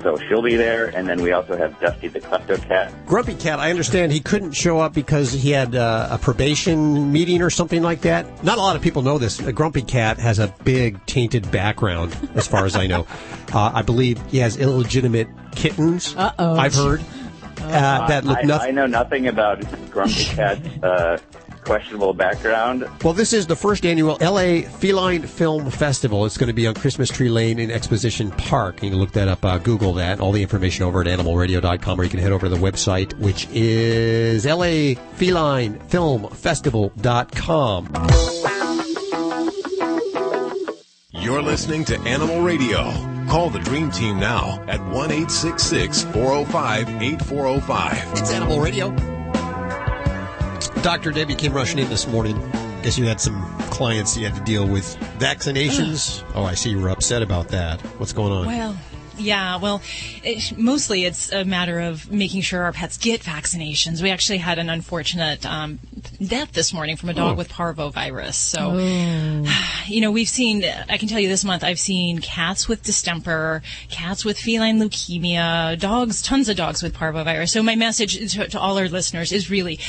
So she'll be there, and then we also have Dusty the klepto cat. Grumpy Cat, I understand he couldn't show up because he had a probation meeting or something like that. Not a lot of people know this. A Grumpy Cat has a big tainted background, as far as I know. I believe he has illegitimate kittens. I've heard. That look nothing. I know nothing about Grumpy Cat's questionable background. Well, this is the first annual LA Feline Film Festival. It's going to be on Christmas Tree Lane in Exposition Park. You can look that up, Google that. All the information over at animalradio.com, or you can head over to the website, which is lafelinefilmfestival.com. You're listening to Animal Radio. Call the Dream Team now at 1-866-405-8405. It's Animal Radio. Dr. Debbie came rushing in this morning. Guess you had some clients you had to deal with. Vaccinations? Oh, I see you were upset about that. What's going on? Mostly it's a matter of making sure our pets get vaccinations. We actually had an unfortunate death this morning from a dog with parvovirus. So, we've seen, I can tell you this month, I've seen cats with distemper, cats with feline leukemia, dogs, tons of dogs with parvovirus. So my message to all our listeners is really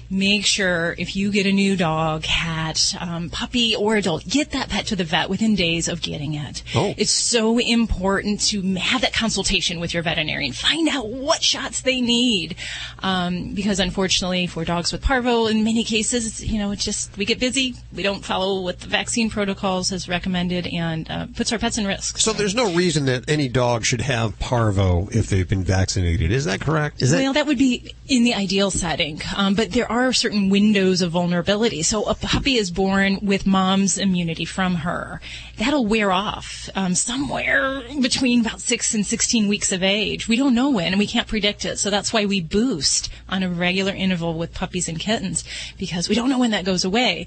make sure if you get a new dog, cat, puppy, or adult, get that pet to the vet within days of getting it. It's so important to have that consultation with your veterinarian. Find out what shots they need. Because unfortunately for dogs with parvo, in many cases, it's just, we get busy. We don't follow what the vaccine protocols has recommended, and puts our pets in risk. So there's no reason that any dog should have parvo if they've been vaccinated. Is that correct? Well, that would be in the ideal setting. But there are certain windows of vulnerability. So a puppy is born with mom's immunity from her. That'll wear off somewhere between about 6 and 16 weeks of age. We don't know when, and we can't predict it. So that's why we boost on a regular interval with puppies and kittens, because we don't know when that goes away.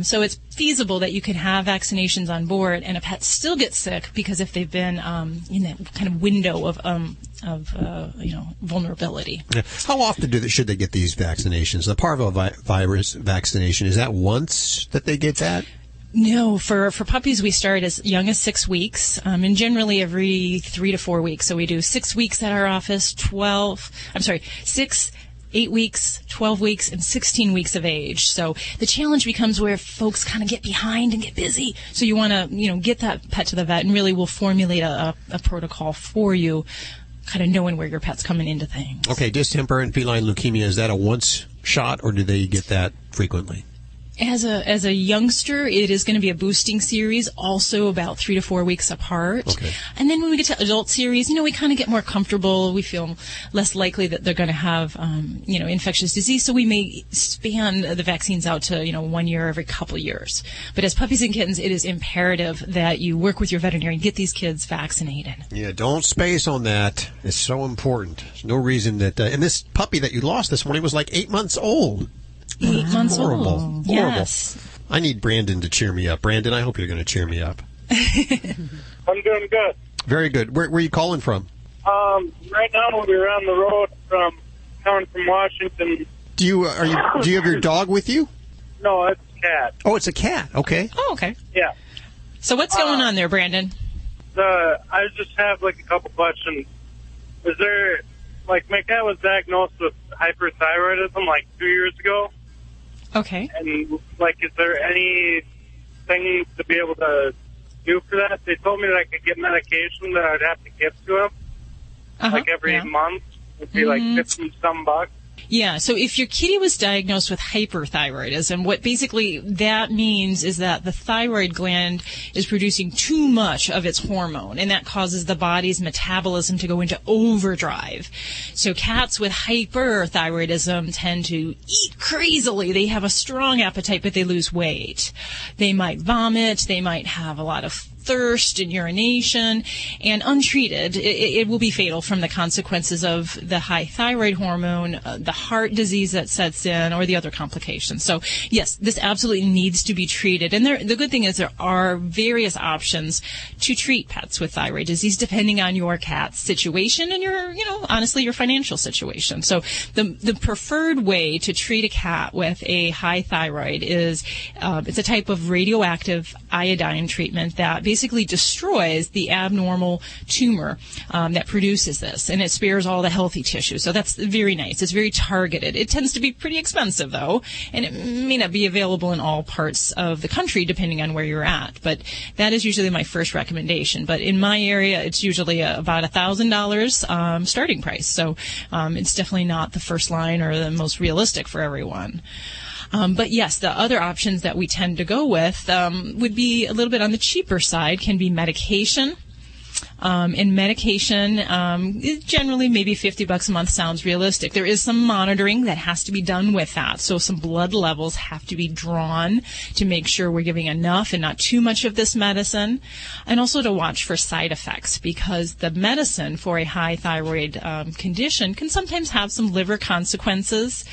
So it's feasible that you can have vaccinations on board and a pet still gets sick, because if they've been in that kind of window of vulnerability. Yeah. How often should they get these vaccinations? The parvovirus vaccination, is that once that they get that? No, for puppies we start as young as 6 weeks, and generally every 3 to 4 weeks. So we do 6 weeks at our office, 6, 8 weeks, 12 weeks, and 16 weeks of age. So the challenge becomes where folks kind of get behind and get busy. So you want to, get that pet to the vet, and really we'll formulate a protocol for you, kind of knowing where your pet's coming into things. Okay, distemper and feline leukemia, is that a once shot, or do they get that frequently? As a youngster, it is going to be a boosting series, also about 3 to 4 weeks apart. Okay. And then when we get to adult series, we kind of get more comfortable. We feel less likely that they're going to have, infectious disease. So we may span the vaccines out to, 1 year every couple years. But as puppies and kittens, it is imperative that you work with your veterinarian, get these kids vaccinated. Yeah, don't space on that. It's so important. There's no reason that, and this puppy that you lost this morning was like 8 months old. 8 months Horrible. old. Horrible. Yes. I need Brandon to cheer me up. Brandon, I hope you're going to cheer me up. I'm doing good. Very good. Where are you calling from? Right now we're on the road coming from Washington. Do you have your dog with you? No, it's a cat. Oh, it's a cat. Okay. Oh, okay. Yeah. So what's going on there, Brandon? I just have a couple questions. Is there, my cat was diagnosed with hyperthyroidism 2 years ago. Okay. And, is there anything to be able to do for that? They told me that I could get medication that I'd have to give to him, every month. It'd be $50-some bucks. Yeah, so if your kitty was diagnosed with hyperthyroidism, what basically that means is that the thyroid gland is producing too much of its hormone, and that causes the body's metabolism to go into overdrive. So cats with hyperthyroidism tend to eat crazily. They have a strong appetite, but they lose weight. They might vomit. They might have a lot of thirst and urination, and untreated, it will be fatal from the consequences of the high thyroid hormone, the heart disease that sets in, or the other complications. So, yes, this absolutely needs to be treated. And the good thing is there are various options to treat pets with thyroid disease depending on your cat's situation and your, honestly, your financial situation. So the preferred way to treat a cat with a high thyroid is it's a type of radioactive iodine treatment that basically destroys the abnormal tumor that produces this, and it spares all the healthy tissue. So that's very nice. It's very targeted. It tends to be pretty expensive, though, and it may not be available in all parts of the country, depending on where you're at. But that is usually my first recommendation. But in my area, it's usually about $1,000 starting price. So it's definitely not the first line or the most realistic for everyone. But yes, the other options that we tend to go with would be a little bit on the cheaper side, can be medication. And medication, generally maybe $50 a month sounds realistic. There is some monitoring that has to be done with that. So some blood levels have to be drawn to make sure we're giving enough and not too much of this medicine. And also to watch for side effects, because the medicine for a high thyroid condition can sometimes have some liver consequences,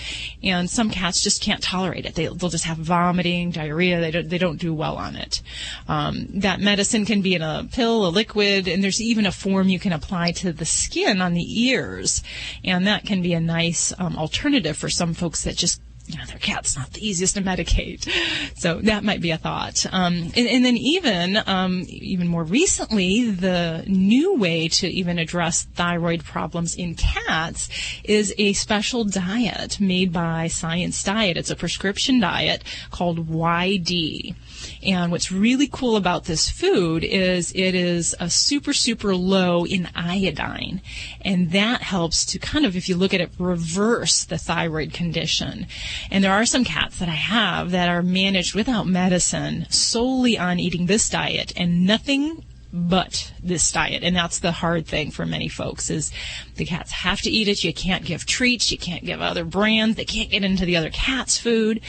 and some cats just can't tolerate it. They'll just have vomiting, diarrhea. They don't do well on it. That medicine can be in a pill, a liquid, and there's even a form you can apply to the skin on the ears, and that can be a nice alternative for some folks that just, their cat's not the easiest to medicate. So that might be a thought. And then even more recently, the new way to even address thyroid problems in cats is a special diet made by Science Diet. It's a prescription diet called YD. And what's really cool about this food is it is a super, super low in iodine. And that helps to kind of, if you look at it, reverse the thyroid condition. And there are some cats that I have that are managed without medicine, solely on eating this diet and nothing but this diet. And that's the hard thing for many folks, is the cats have to eat it. You can't give treats. You can't give other brands. They can't get into the other cat's food.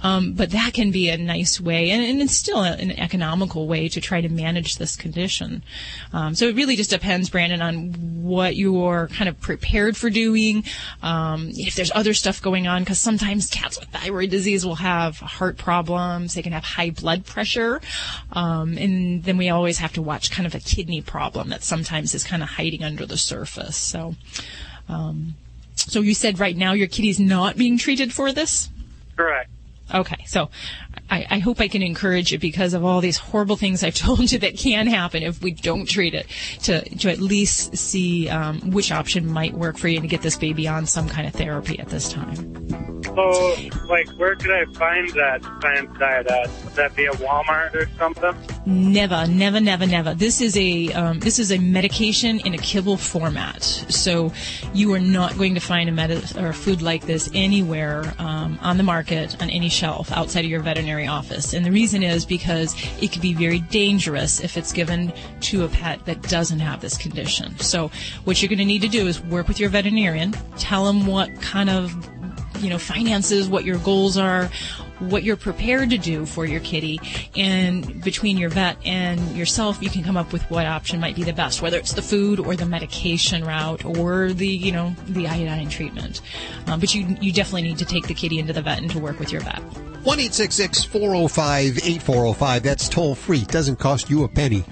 But that can be a nice way, and it's still an economical way to try to manage this condition. So it really just depends, Brandon, on what you're kind of prepared for doing. If there's other stuff going on, because sometimes cats with thyroid disease will have heart problems. They can have high blood pressure. And then we always have to watch kind of a kidney problem that sometimes is kind of hiding under the surface. So you said right now your kitty's not being treated for this? Correct. Okay, so I hope I can encourage you, because of all these horrible things I've told you that can happen if we don't treat it, to at least see which option might work for you to get this baby on some kind of therapy at this time. So, like, where could I find that plant diet at? Would that be a Walmart or something? Never. This is a medication in a kibble format. So you are not going to find a food like this anywhere on the market, on any shelf outside of your veterinary office. And the reason is because it could be very dangerous if it's given to a pet that doesn't have this condition. So what you're going to need to do is work with your veterinarian, tell them what kind of finances, what your goals are, what you're prepared to do for your kitty, and between your vet and yourself, you can come up with what option might be the best, whether it's the food or the medication route or the iodine treatment. But you definitely need to take the kitty into the vet and to work with your vet. 1-866-405-8405. That's toll free. Doesn't cost you a penny.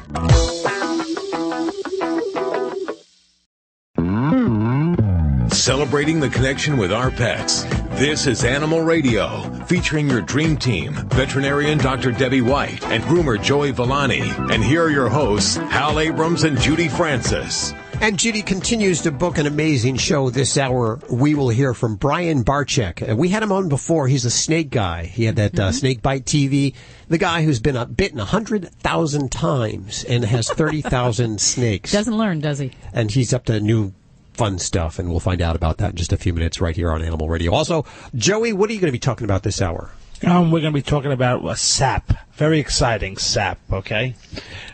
Celebrating the connection with our pets. This is Animal Radio, featuring your dream team, Veterinarian Dr. Debbie White and groomer Joey Villani. And here are your hosts, Hal Abrams and Judy Francis. And Judy continues to book an amazing show this hour. We will hear from Brian Barczyk. We had him on before. He's a snake guy. He had that Snake Bite TV. The guy who's been bitten 100,000 times and has 30,000 snakes. Doesn't learn, does he? And he's up to new fun stuff, and we'll find out about that in just a few minutes right here on Animal Radio. Also, Joey, what are you going to be talking about this hour? We're going to be talking about sap. Very exciting sap, okay?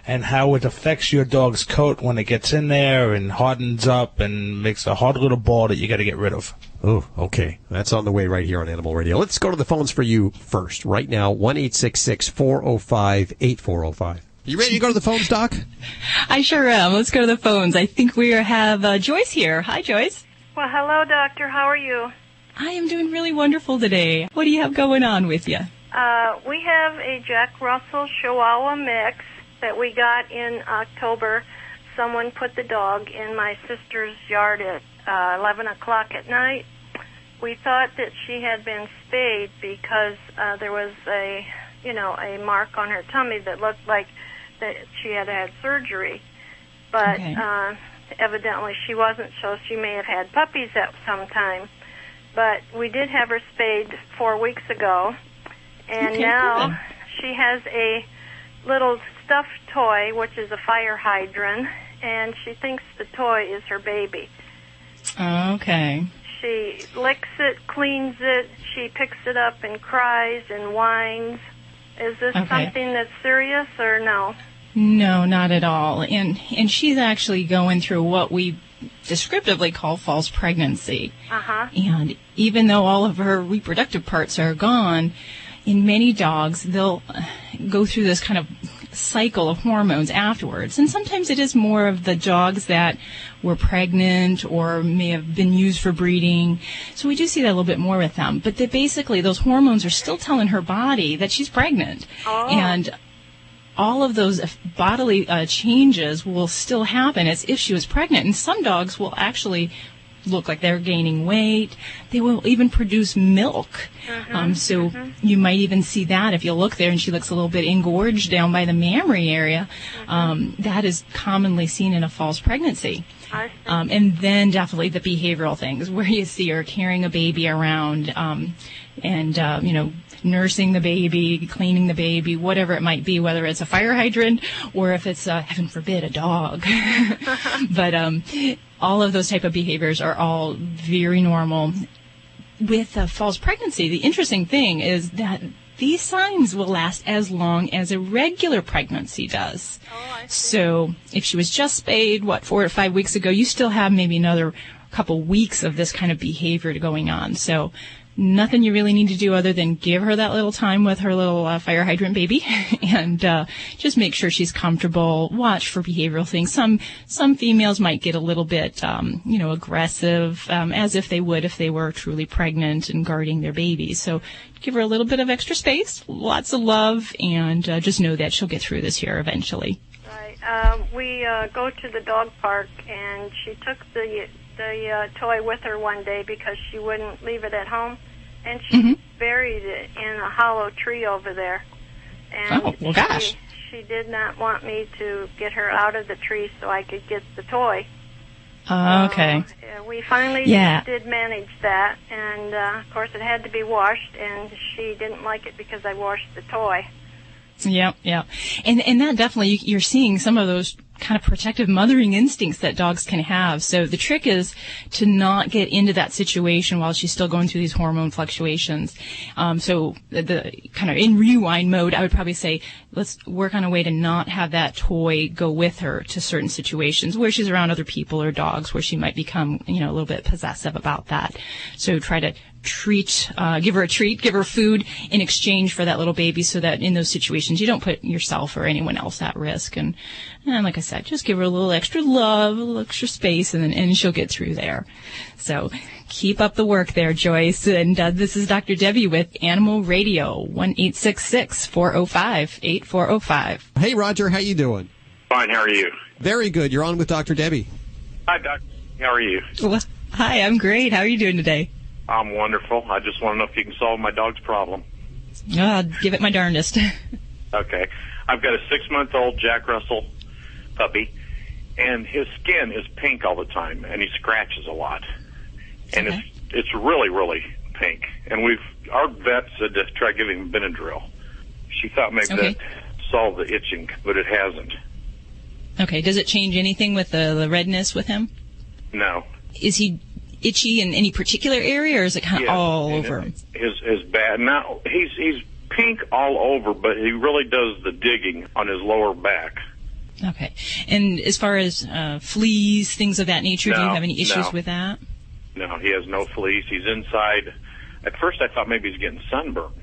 And how it affects your dog's coat when it gets in there and hardens up and makes a hard little ball that you got to get rid of. Oh, okay. That's on the way right here on Animal Radio. Let's go to the phones for you first. Right now, 1-866-405-8405. You ready to go to the phones, Doc? I sure am. Let's go to the phones. I think we have Joyce here. Hi, Joyce. Well, hello, Doctor. How are you? I am doing really wonderful today. What do you have going on with you? We have a Jack Russell Chihuahua mix that we got in October. Someone put the dog in my sister's yard at 11 o'clock at night. We thought that she had been spayed because there was a mark on her tummy that looked like that she had had surgery. But evidently she wasn't, so she may have had puppies at some time. But we did have her spayed 4 weeks ago, and now she has a little stuffed toy, which is a fire hydrant, and she thinks the toy is her baby. Okay. She licks it, cleans it, she picks it up and cries and whines. Is this something that's serious or no? No, not at all. And she's actually going through what we descriptively call false pregnancy. And even though all of her reproductive parts are gone, in many dogs, they'll go through this kind of cycle of hormones afterwards. And sometimes it is more of the dogs that were pregnant or may have been used for breeding. So we do see that a little bit more with them. But basically, those hormones are still telling her body that she's pregnant. And all of those bodily changes will still happen as if she was pregnant. And some dogs will actually look like they're gaining weight. They will even produce milk. So you might even see that if you look there and she looks a little bit engorged down by the mammary area. That is commonly seen in a false pregnancy. And then definitely the behavioral things where you see her carrying a baby around and nursing the baby, cleaning the baby, whatever it might be, whether it's a fire hydrant or if it's, heaven forbid, a dog. But all of those type of behaviors are all very normal. With a false pregnancy, the interesting thing is that these signs will last as long as a regular pregnancy does. So if she was just spayed, 4 to 5 weeks ago, you still have maybe another couple weeks of this kind of behavior going on. So nothing you really need to do other than give her that little time with her little fire hydrant baby and just make sure she's comfortable. Watch for behavioral things. Some females might get a little bit, aggressive, as if they would if they were truly pregnant and guarding their babies. So give her a little bit of extra space, lots of love, and just know that she'll get through this year eventually. Right. We go to the dog park, and she took the toy with her one day because she wouldn't leave it at home, and she buried it in a hollow tree over there. And she did not want me to get her out of the tree so I could get the toy. Okay. We finally did manage that, and of course it had to be washed, and she didn't like it because I washed the toy. Yeah. And that definitely, you're seeing some of those kind of protective mothering instincts that dogs can have. So the trick is to not get into that situation while she's still going through these hormone fluctuations. So the kind of in rewind mode, I would probably say, let's work on a way to not have that toy go with her to certain situations where she's around other people or dogs where she might become, a little bit possessive about that. So try to give her a treat, give her food in exchange for that little baby so that in those situations you don't put yourself or anyone else at risk. And like I said, just give her a little extra love, a little extra space, and she'll get through there. So keep up the work there, Joyce. And this is Dr. Debbie with Animal Radio, 1-866-405-8405. Hey, Roger, how you doing? Fine, how are you? Very good. You're on with Dr. Debbie. Hi, Doc. How are you? Well, hi, I'm great. How are you doing today? I'm wonderful. I just want to know if you can solve my dog's problem. I'll give it my darndest. Okay. I've got a 6-month-old Jack Russell puppy, and his skin is pink all the time, and he scratches a lot. And it's really, really pink. And our vet said to try giving him Benadryl. She thought maybe that solved the itching, but it hasn't. Okay. Does it change anything with the redness with him? No. Is he itchy in any particular area, or is it kind of all over him? His bad. Now he's pink all over, but he really does the digging on his lower back. Okay. And as far as fleas, things of that nature, do you have any issues with that? No, he has no fleas. He's inside. At first, I thought maybe he's getting sunburned,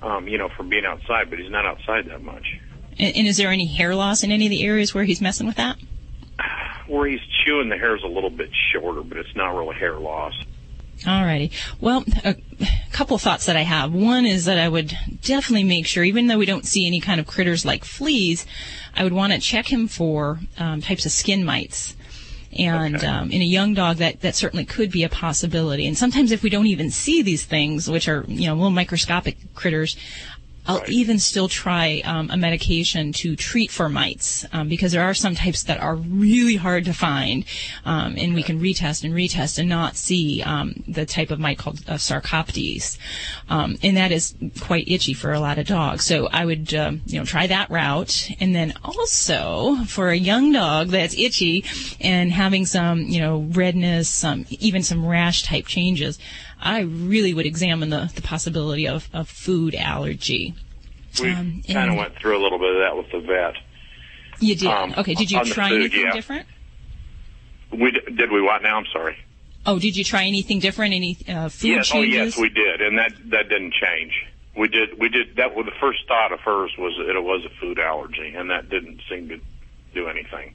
from being outside, but he's not outside that much. And is there any hair loss in any of the areas where he's messing with that? Where he's chewing, the hair's a little bit shorter, but it's not really hair loss. All righty. Well, a couple thoughts that I have. One is that I would definitely make sure, even though we don't see any kind of critters like fleas, I would want to check him for types of skin mites. And in a young dog, that certainly could be a possibility. And sometimes if we don't even see these things, which are, little microscopic critters, I'll even still try a medication to treat for mites, because there are some types that are really hard to find, and we can retest and not see the type of mite called sarcoptes, and that is quite itchy for a lot of dogs. So I would try that route, and then also for a young dog that's itchy and having some redness, even some rash type changes, I really would examine the possibility of food allergy. We kind of went through a little bit of that with the vet. You did? Okay. Did you try anything different? Did we what now? I'm sorry. Oh, did you try anything different? Any food changes? Oh, yes, we did, and that didn't change. We did. That was the first thought of hers was that it was a food allergy, and that didn't seem to do anything.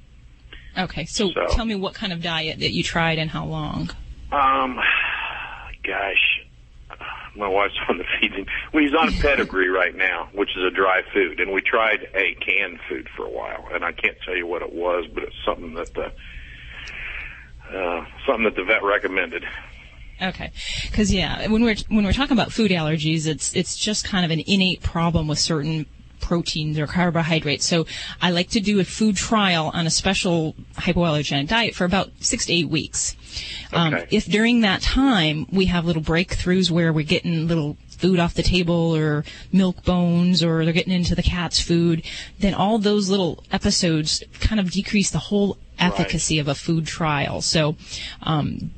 Okay. So tell me what kind of diet that you tried and how long. Gosh, my wife's on the feeding. Well, he's on pedigree right now, which is a dry food, and we tried a canned food for a while, and I can't tell you what it was, but it's something that the vet recommended. Okay, because when we're talking about food allergies, it's just kind of an innate problem with certain proteins or carbohydrates. So I like to do a food trial on a special hypoallergenic diet for about 6 to 8 weeks. If during that time we have little breakthroughs where we're getting little food off the table or milk bones or they're getting into the cat's food, then all those little episodes kind of decrease the whole efficacy of a food trial. So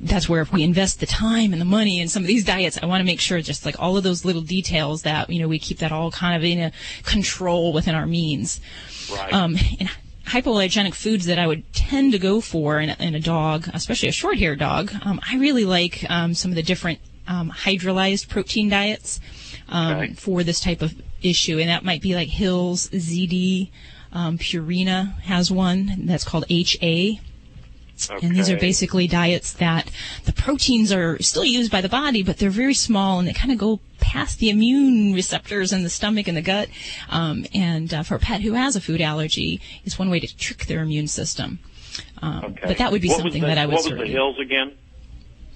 that's where if we invest the time and the money in some of these diets, I want to make sure just like all of those little details that, we keep that all kind of in a control within our means. Right. And hypoallergenic foods that I would tend to go for in a dog, especially a short-haired dog, I really like some of the different hydrolyzed protein diets for this type of issue. And that might be like Hill's, ZD, Purina has one that's called HA. And these are basically diets that the proteins are still used by the body, but they're very small and they kind of go past the immune receptors in the stomach and the gut. And for a pet who has a food allergy, it's one way to trick their immune system. But that would be something that I would What was the Hills again?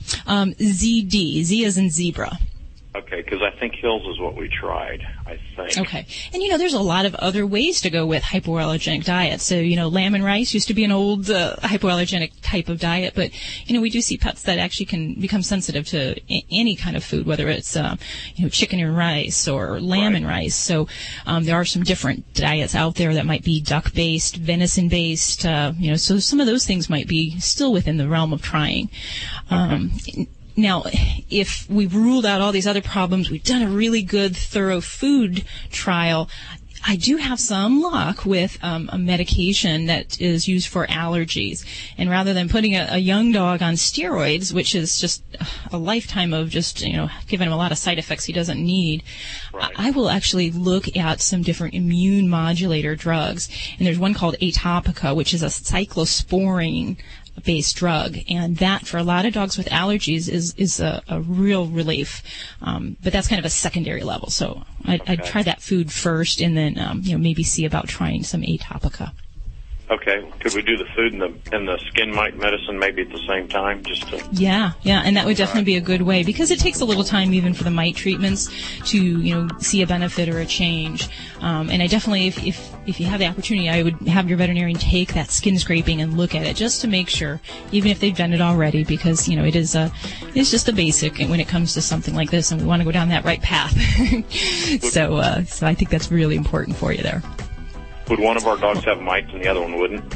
ZD. Z as in zebra. Okay, because I think Hills is what we tried, I think. Okay. And, there's a lot of other ways to go with hypoallergenic diets. So, lamb and rice used to be an old hypoallergenic type of diet, but, we do see pets that actually can become sensitive to any kind of food, whether it's, chicken and rice or lamb and rice. So there are some different diets out there that might be duck-based, venison-based, so some of those things might be still within the realm of trying. Now, if we've ruled out all these other problems, we've done a really good, thorough food trial, I do have some luck with a medication that is used for allergies. And rather than putting a young dog on steroids, which is just a lifetime of just, giving him a lot of side effects he doesn't need, I will actually look at some different immune modulator drugs. And there's one called Atopica, which is a cyclosporine-based drug, and that for a lot of dogs with allergies is a real relief. But that's kind of a secondary level. So I'd try that food first, and then maybe see about trying some Atopica. Okay. Could we do the food and the skin mite medicine maybe at the same time, just to? Yeah, and that would definitely be a good way, because it takes a little time even for the mite treatments to see a benefit or a change. And I definitely, if you have the opportunity, I would have your veterinarian take that skin scraping and look at it just to make sure, even if they've done it already, because it's just a basic when it comes to something like this, and we want to go down that right path. So I think that's really important for you there. Would one of our dogs have mites and the other one wouldn't?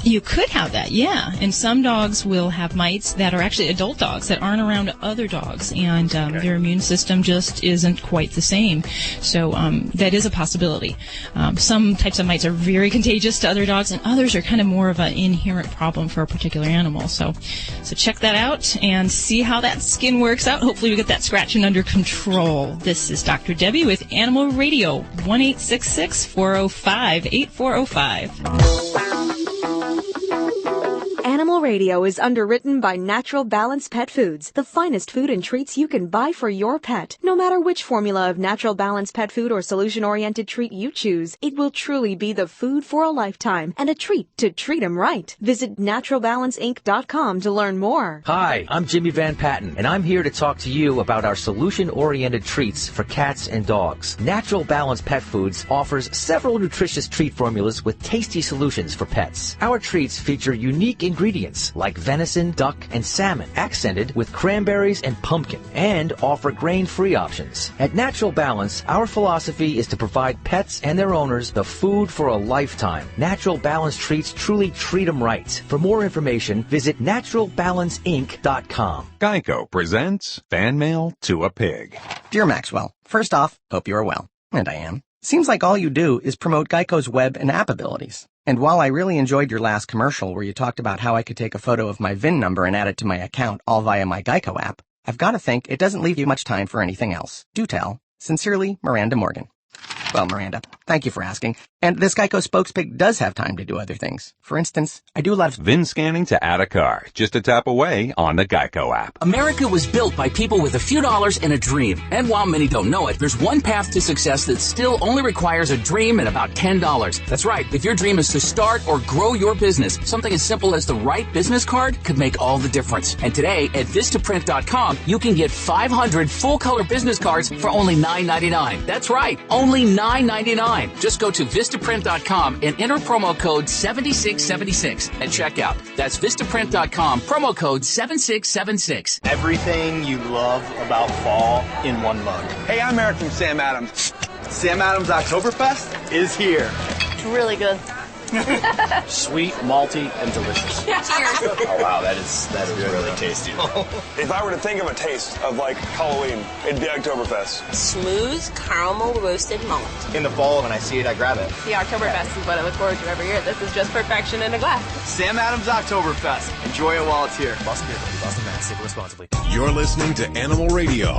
You could have that, yeah. And some dogs will have mites that are actually adult dogs that aren't around other dogs, and their immune system just isn't quite the same. So that is a possibility. Some types of mites are very contagious to other dogs, and others are kind of more of an inherent problem for a particular animal. So check that out and see how that skin works out. Hopefully we get that scratching under control. This is Dr. Debbie with Animal Radio, 1-866-405-8405. Animal Radio is underwritten by Natural Balance Pet Foods, the finest food and treats you can buy for your pet. No matter which formula of Natural Balance Pet Food or solution-oriented treat you choose, it will truly be the food for a lifetime and a treat to treat 'em right. Visit naturalbalanceinc.com to learn more. Hi, I'm Jimmy Van Patten, and I'm here to talk to you about our solution-oriented treats for cats and dogs. Natural Balance Pet Foods offers several nutritious treat formulas with tasty solutions for pets. Our treats feature unique ingredients like venison, duck, and salmon, accented with cranberries and pumpkin, and offer grain-free options. At Natural Balance, our philosophy is to provide pets and their owners the food for a lifetime. Natural Balance treats truly treat them right. For more information, visit naturalbalanceinc.com. Geico presents Fan Mail to a Pig. Dear Maxwell, first off, hope you are well. And I am. Seems like all you do is promote Geico's web and app abilities. And while I really enjoyed your last commercial where you talked about how I could take a photo of my VIN number and add it to my account all via my Geico app, I've got to think it doesn't leave you much time for anything else. Do tell. Sincerely, Miranda Morgan. Well, Miranda, thank you for asking. And this Geico spokespig does have time to do other things. For instance, I do love VIN scanning to add a car. Just a tap away on the Geico app. America was built by people with a few dollars and a dream. And while many don't know it, there's one path to success that still only requires a dream and about $10. That's right. If your dream is to start or grow your business, something as simple as the right business card could make all the difference. And today at Vistaprint.com, you can get 500 full-color business cards for only $9.99. That's right. Only $9.99. Just go to Vistaprint.com and enter promo code 7676 at checkout. That's Vistaprint.com, promo code 7676. Everything you love about fall in one mug. Hey, I'm Eric from Sam Adams. Sam Adams Oktoberfest is here. It's really good. Sweet, malty, and delicious. Cheers. Oh wow, that is really tasty. If I were to think of a taste of like Halloween, it'd be Oktoberfest. Smooth caramel roasted mullet. In the fall, when I see it, I grab it. The Oktoberfest is what I look forward to every year. This is just perfection in a glass. Sam Adams Oktoberfest. Enjoy it while it's here. Boston Beer Company, Boston, Mass. Sip responsibly. You're listening to Animal Radio.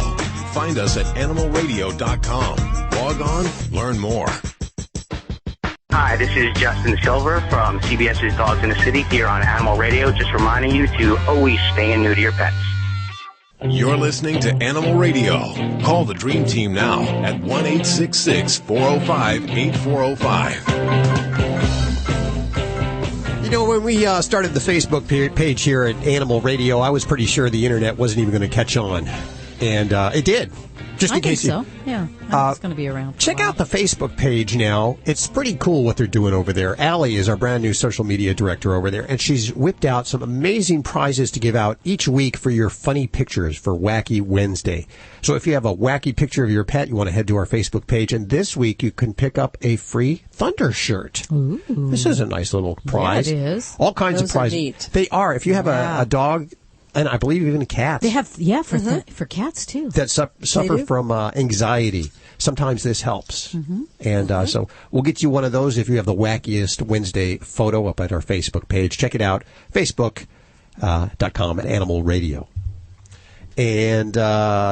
Find us at animalradio.com. Log on, learn more. Hi, this is Justin Silver from CBS's Dogs in the City here on Animal Radio, just reminding you to always stay new to your pets. You're listening to Animal Radio. Call the Dream Team now at 1-866-405-8405. You know, when we started the Facebook page here at Animal Radio, I was pretty sure the internet wasn't even going to catch on. And it did. Just in I think case so. Yeah, it's going to be around. Check out the Facebook page now. It's pretty cool what they're doing over there. Allie is our brand new social media director over there, and she's whipped out some amazing prizes to give out each week for your funny pictures for Wacky Wednesday. So if you have a wacky picture of your pet, you want to head to our Facebook page, and this week you can pick up a free Thunder shirt. Ooh. This is a nice little prize. Yeah, it is. All kinds of Those are prizes. neat. They are. If you have a dog, and I believe even cats. They have, for cats too. That suffer from anxiety. Sometimes this helps. And so we'll get you one of those if you have the wackiest Wednesday photo up at our Facebook page. Check it out, facebook.com at Animal Radio. And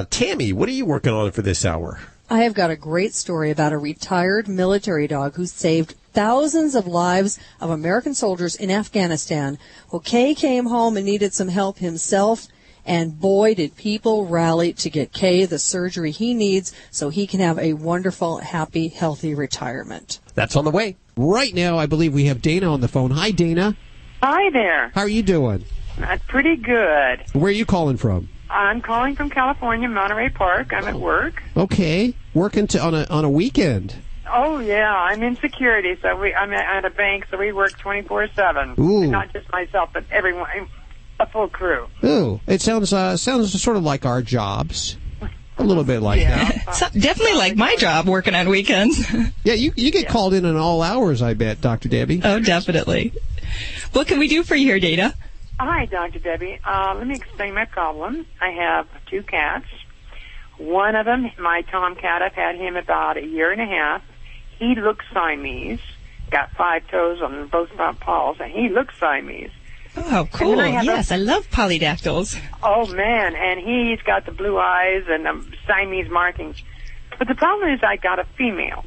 Tammy, what are you working on for this hour? I have got a great story about a retired military dog who saved thousands of lives of American soldiers in Afghanistan. Well, Kay came home and needed some help himself, and boy, did people rally to get Kay the surgery he needs so he can have a wonderful, happy, healthy retirement. That's on the way. Right now, I believe we have Dana on the phone. Hi, Dana. Hi there. How are you doing? Pretty good. Where are you calling from? I'm calling from California, Monterey Park. I'm at work. Okay. Working on a weekend. Oh, yeah. I'm in security, so I'm at a bank, so we work 24/7. Ooh. Not just myself, but everyone, a full crew. Ooh. It sounds sort of like our jobs. A little bit like that. Definitely like my job working on weekends. Yeah, you get called in all hours, I bet, Dr. Debbie. Oh, definitely. What can we do for you here, Dana? Hi, Dr. Debbie. Let me explain my problem. I have 2 cats. One of them, my tomcat, I've had him about a year and a half. He looks Siamese. Got 5 toes on both paws, and he looks Siamese. Oh, cool. Yes, I love polydactyls. Oh, man, and he's got the blue eyes and Siamese markings. But the problem is I got a female.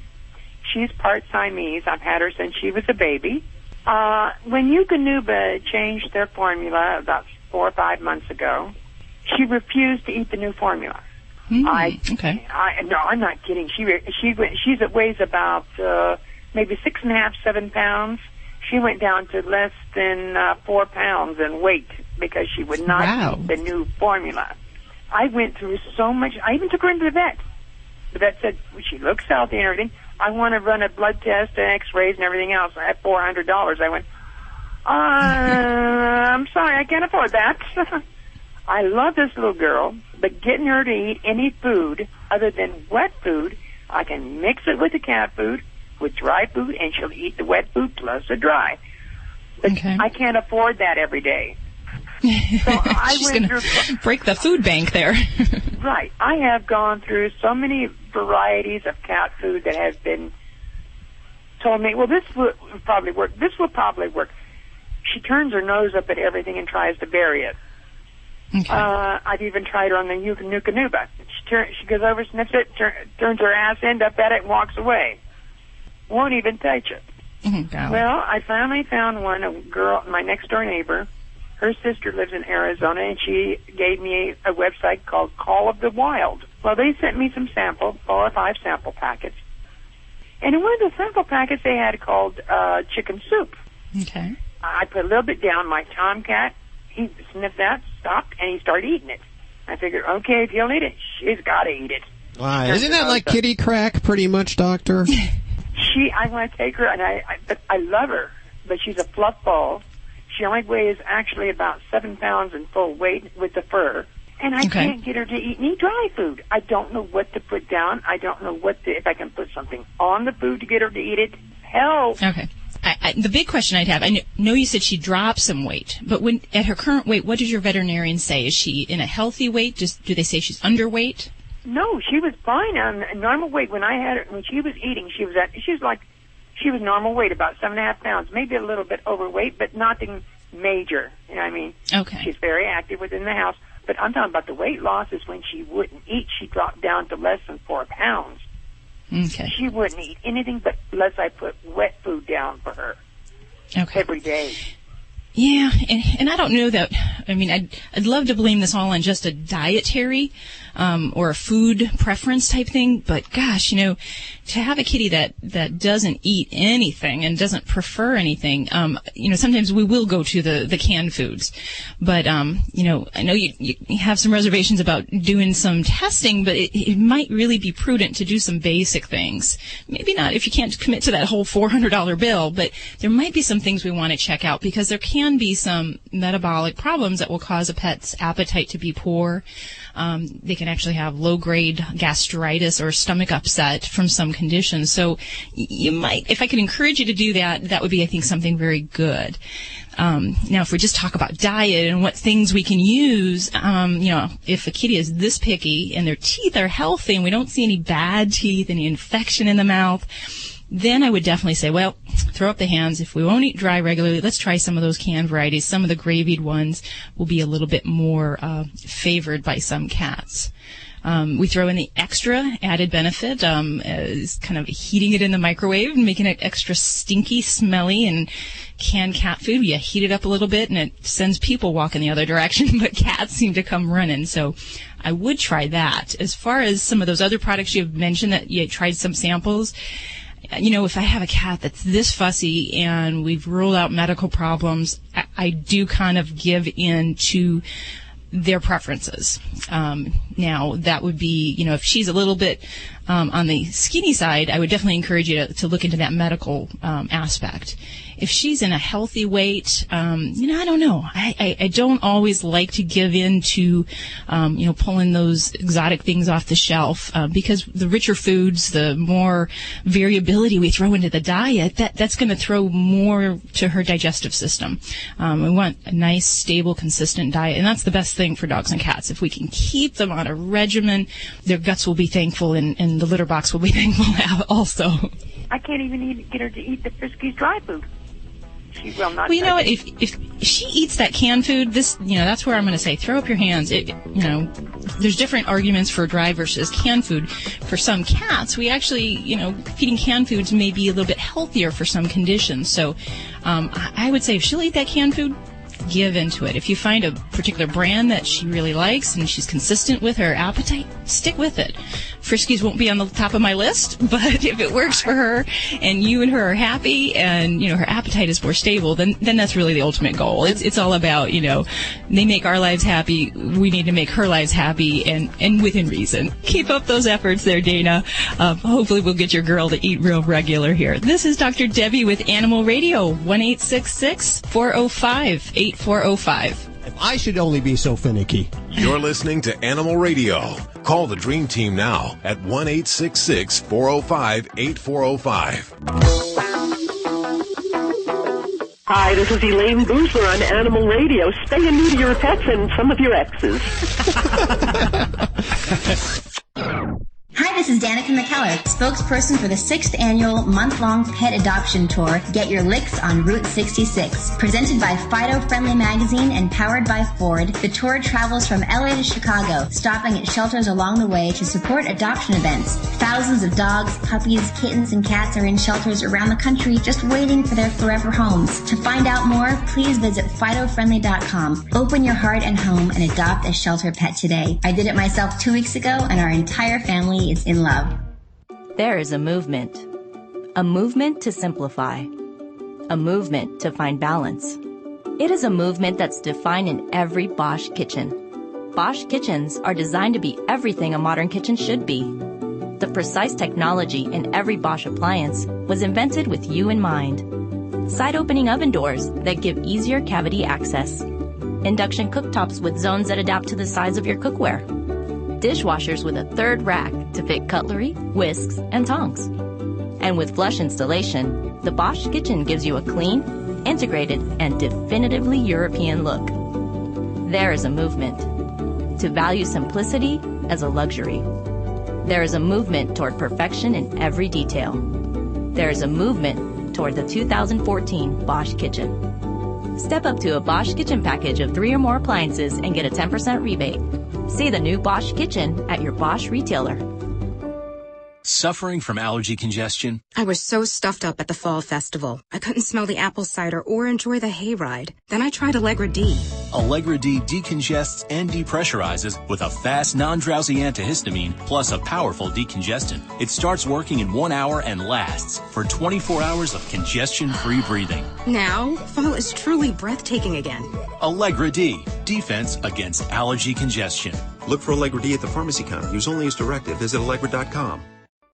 She's part Siamese. I've had her since she was a baby. When Eukanuba changed their formula about 4 or 5 months ago, she refused to eat the new formula. Okay. No, I'm not kidding. She weighs about maybe 6.5, 7 pounds. She went down to less than 4 pounds in weight because she would not eat the new formula. I went through so much. I even took her into the vet. The vet said, well, she looks healthy and everything. I want to run a blood test and x-rays and everything else. I have $400. I went, I'm sorry, I can't afford that. I love this little girl, but getting her to eat any food other than wet food, I can mix it with the cat food, with dry food, and she'll eat the wet food plus the dry. But I can't afford that every day. So I She's going to break the food bank there. Right. I have gone through so many varieties of cat food that have been told me, well, this will probably work. This will probably work. She turns her nose up at everything and tries to bury it. Okay. I've even tried her on the Eukanuba. She goes over, sniffs it, turns her ass end up at it, and walks away. Won't even touch it. Well, I finally found one, a girl, my next-door neighbor. Her sister lives in Arizona, and she gave me a website called Call of the Wild. Well, they sent me some 4 or 5 sample packets. And in one of the sample packets, they had called chicken soup. Okay. I put a little bit down. My tomcat, he sniffed that, stopped, and he started eating it. I figured, okay, if he'll eat it, she's got to eat it. Wow. Isn't that like kitty crack, pretty much, Doctor? I want to take her, and I love her, but she's a fluff ball. She only weighs actually about 7 pounds in full weight with the fur. And I can't get her to eat any dry food. I don't know what to put down. I don't know if I can put something on the food to get her to eat it. Hell. Okay. The big question I'd have, I know you said she dropped some weight, but at her current weight, what does your veterinarian say? Is she in a healthy weight? Do they say she's underweight? No, she was fine on normal weight. When I had her, when she was eating, she was normal weight, about 7.5 pounds, maybe a little bit overweight, but nothing major. You know what I mean? Okay. She's very active within the house. But I'm talking about the weight loss is when she wouldn't eat. She dropped down to less than 4 pounds. Okay. She wouldn't eat anything but unless I put wet food down for her every day. Yeah, and I don't know that. I mean, I'd love to blame this all on just a dietary or a food preference type thing. But gosh, to have a kitty that doesn't eat anything and doesn't prefer anything, sometimes we will go to the canned foods. But, I know you have some reservations about doing some testing, but it might really be prudent to do some basic things. Maybe not if you can't commit to that whole $400 bill, but there might be some things we want to check out because there can be some metabolic problems that will cause a pet's appetite to be poor. They can actually have low-grade gastritis or stomach upset from some conditions. So you might, if I could encourage you to do that, that would be, I think, something very good. Now, if we just talk about diet and what things we can use, if a kitty is this picky and their teeth are healthy and we don't see any bad teeth, any infection in the mouth, then I would definitely say, well, throw up the hands. If we won't eat dry regularly, let's try some of those canned varieties. Some of the gravied ones will be a little bit more favored by some cats. We throw in the extra added benefit, is kind of heating it in the microwave and making it extra stinky, smelly, and canned cat food. You heat it up a little bit and it sends people walking the other direction, but cats seem to come running. So I would try that. As far as some of those other products you've mentioned that you tried some samples, if I have a cat that's this fussy and we've ruled out medical problems, I do kind of give in to their preferences. Now, that would be, if she's a little bit on the skinny side, I would definitely encourage you to look into that medical aspect. If she's in a healthy weight, I don't know. I don't always like to give in to, pulling those exotic things off the shelf, because the richer foods, the more variability we throw into the diet, that's going to throw more to her digestive system. We want a nice, stable, consistent diet, and that's the best thing for dogs and cats. If we can keep them on a regimen, their guts will be thankful, and the litter box will be thankful also. I can't even get her to eat the Friskies dry food. She will not. Well, you know what? If she eats that canned food, that's where I'm going to say throw up your hands. There's different arguments for dry versus canned food. For some cats, we actually, feeding canned foods may be a little bit healthier for some conditions. So, I would say if she'll eat that canned food, give into it. If you find a particular brand that she really likes and she's consistent with her appetite, stick with it. Friskies won't be on the top of my list, but if it works for her and you and her are happy and, her appetite is more stable, then that's really the ultimate goal. It's all about, they make our lives happy. We need to make her lives happy and within reason. Keep up those efforts there, Dana. Hopefully we'll get your girl to eat real regular here. This is Dr. Debbie with Animal Radio, 1-866-405-8405. I should only be so finicky. You're listening to Animal Radio. Call the Dream Team now at 1-866-405-8405. Hi, this is Elaine Boozler on Animal Radio. Stay and neuter your pets and some of your exes. Hi, this is Danica McKellar, spokesperson for the 6th annual month-long pet adoption tour, Get Your Licks on Route 66. Presented by Fido Friendly Magazine and powered by Ford, the tour travels from LA to Chicago, stopping at shelters along the way to support adoption events. Thousands of dogs, puppies, kittens, and cats are in shelters around the country just waiting for their forever homes. To find out more, please visit FidoFriendly.com. Open your heart and home and adopt a shelter pet today. I did it myself 2 weeks ago, and our entire family is in love. There is a movement to simplify, a movement to find balance. It is a movement that's defined in every Bosch kitchen. Bosch kitchens are designed to be everything a modern kitchen should be. The precise technology in every Bosch appliance was invented with you in mind. Side opening oven doors that give easier cavity access. Induction cooktops with zones that adapt to the size of your cookware. Dishwashers with a third rack to fit cutlery, whisks, and tongs. And with flush installation, the Bosch kitchen gives you a clean, integrated, and definitively European look. There is a movement to value simplicity as a luxury. There is a movement toward perfection in every detail. There is a movement toward the 2014 Bosch kitchen. Step up to a Bosch kitchen package of 3 or more appliances and get a 10% rebate. See the new Bosch kitchen at your Bosch retailer. Suffering from allergy congestion? I was so stuffed up at the fall festival. I couldn't smell the apple cider or enjoy the hayride. Then I tried Allegra D. Allegra D decongests and depressurizes with a fast, non-drowsy antihistamine plus a powerful decongestant. It starts working in 1 hour and lasts for 24 hours of congestion-free breathing. Now, fall is truly breathtaking again. Allegra D, defense against allergy congestion. Look for Allegra D at the pharmacy counter. Use only as directed. Visit Allegra.com.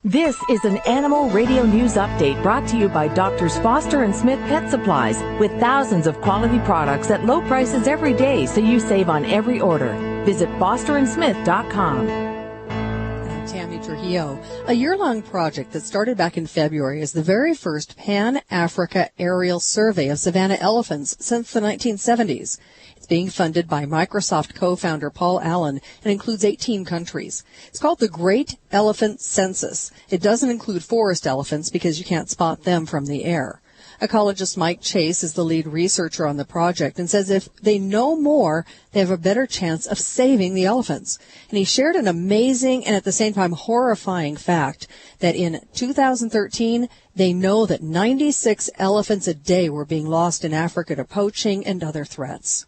This is an Animal Radio News Update brought to you by Doctors Foster and Smith Pet Supplies, with thousands of quality products at low prices every day, so you save on every order. Visit fosterandsmith.com. I'm Tammy Trujillo. A year-long project that started back in February is the very first Pan-Africa aerial survey of savanna elephants since the 1970s. It's being funded by Microsoft co-founder Paul Allen and includes 18 countries. It's called the Great Elephant Census. It doesn't include forest elephants because you can't spot them from the air. Ecologist Mike Chase is the lead researcher on the project and says if they know more, they have a better chance of saving the elephants. And he shared an amazing and at the same time horrifying fact that in 2013, they know that 96 elephants a day were being lost in Africa to poaching and other threats.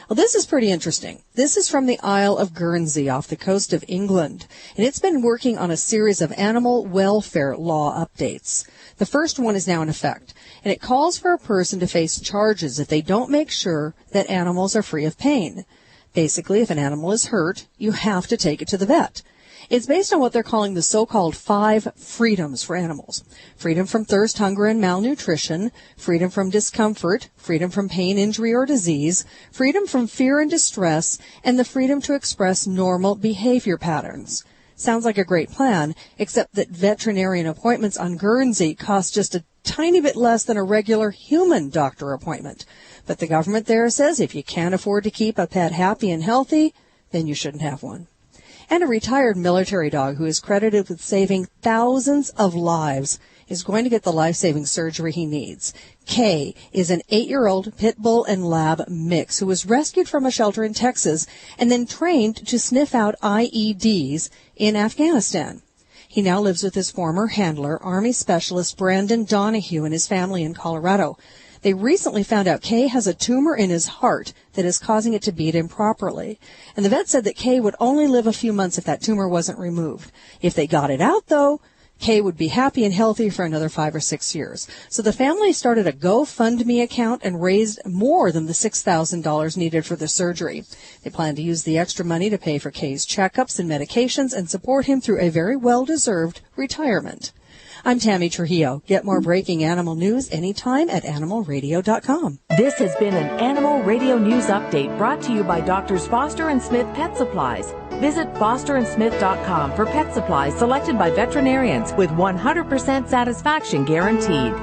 Well, this is pretty interesting. This is from the Isle of Guernsey off the coast of England, and it's been working on a series of animal welfare law updates. The first one is now in effect, and it calls for a person to face charges if they don't make sure that animals are free of pain. Basically, if an animal is hurt, you have to take it to the vet. It's based on what they're calling the so-called 5 freedoms for animals. Freedom from thirst, hunger, and malnutrition, freedom from discomfort, freedom from pain, injury, or disease, freedom from fear and distress, and the freedom to express normal behavior patterns. Sounds like a great plan, except that veterinarian appointments on Guernsey cost just a tiny bit less than a regular human doctor appointment. But the government there says if you can't afford to keep a pet happy and healthy, then you shouldn't have one. And a retired military dog who is credited with saving thousands of lives is going to get the life-saving surgery he needs. Kay is an 8-year-old pit bull and lab mix who was rescued from a shelter in Texas and then trained to sniff out IEDs in Afghanistan. He now lives with his former handler, Army Specialist Brandon Donahue, and his family in Colorado. They recently found out Kay has a tumor in his heart that is causing it to beat improperly. And the vet said that Kay would only live a few months if that tumor wasn't removed. If they got it out, though, Kay would be happy and healthy for another 5 or 6 years. So the family started a GoFundMe account and raised more than the $6,000 needed for the surgery. They plan to use the extra money to pay for Kay's checkups and medications and support him through a very well-deserved retirement. I'm Tammy Trujillo. Get more breaking animal news anytime at animalradio.com. This has been an Animal Radio News Update brought to you by Doctors Foster and Smith Pet Supplies. Visit fosterandsmith.com for pet supplies selected by veterinarians with 100% satisfaction guaranteed.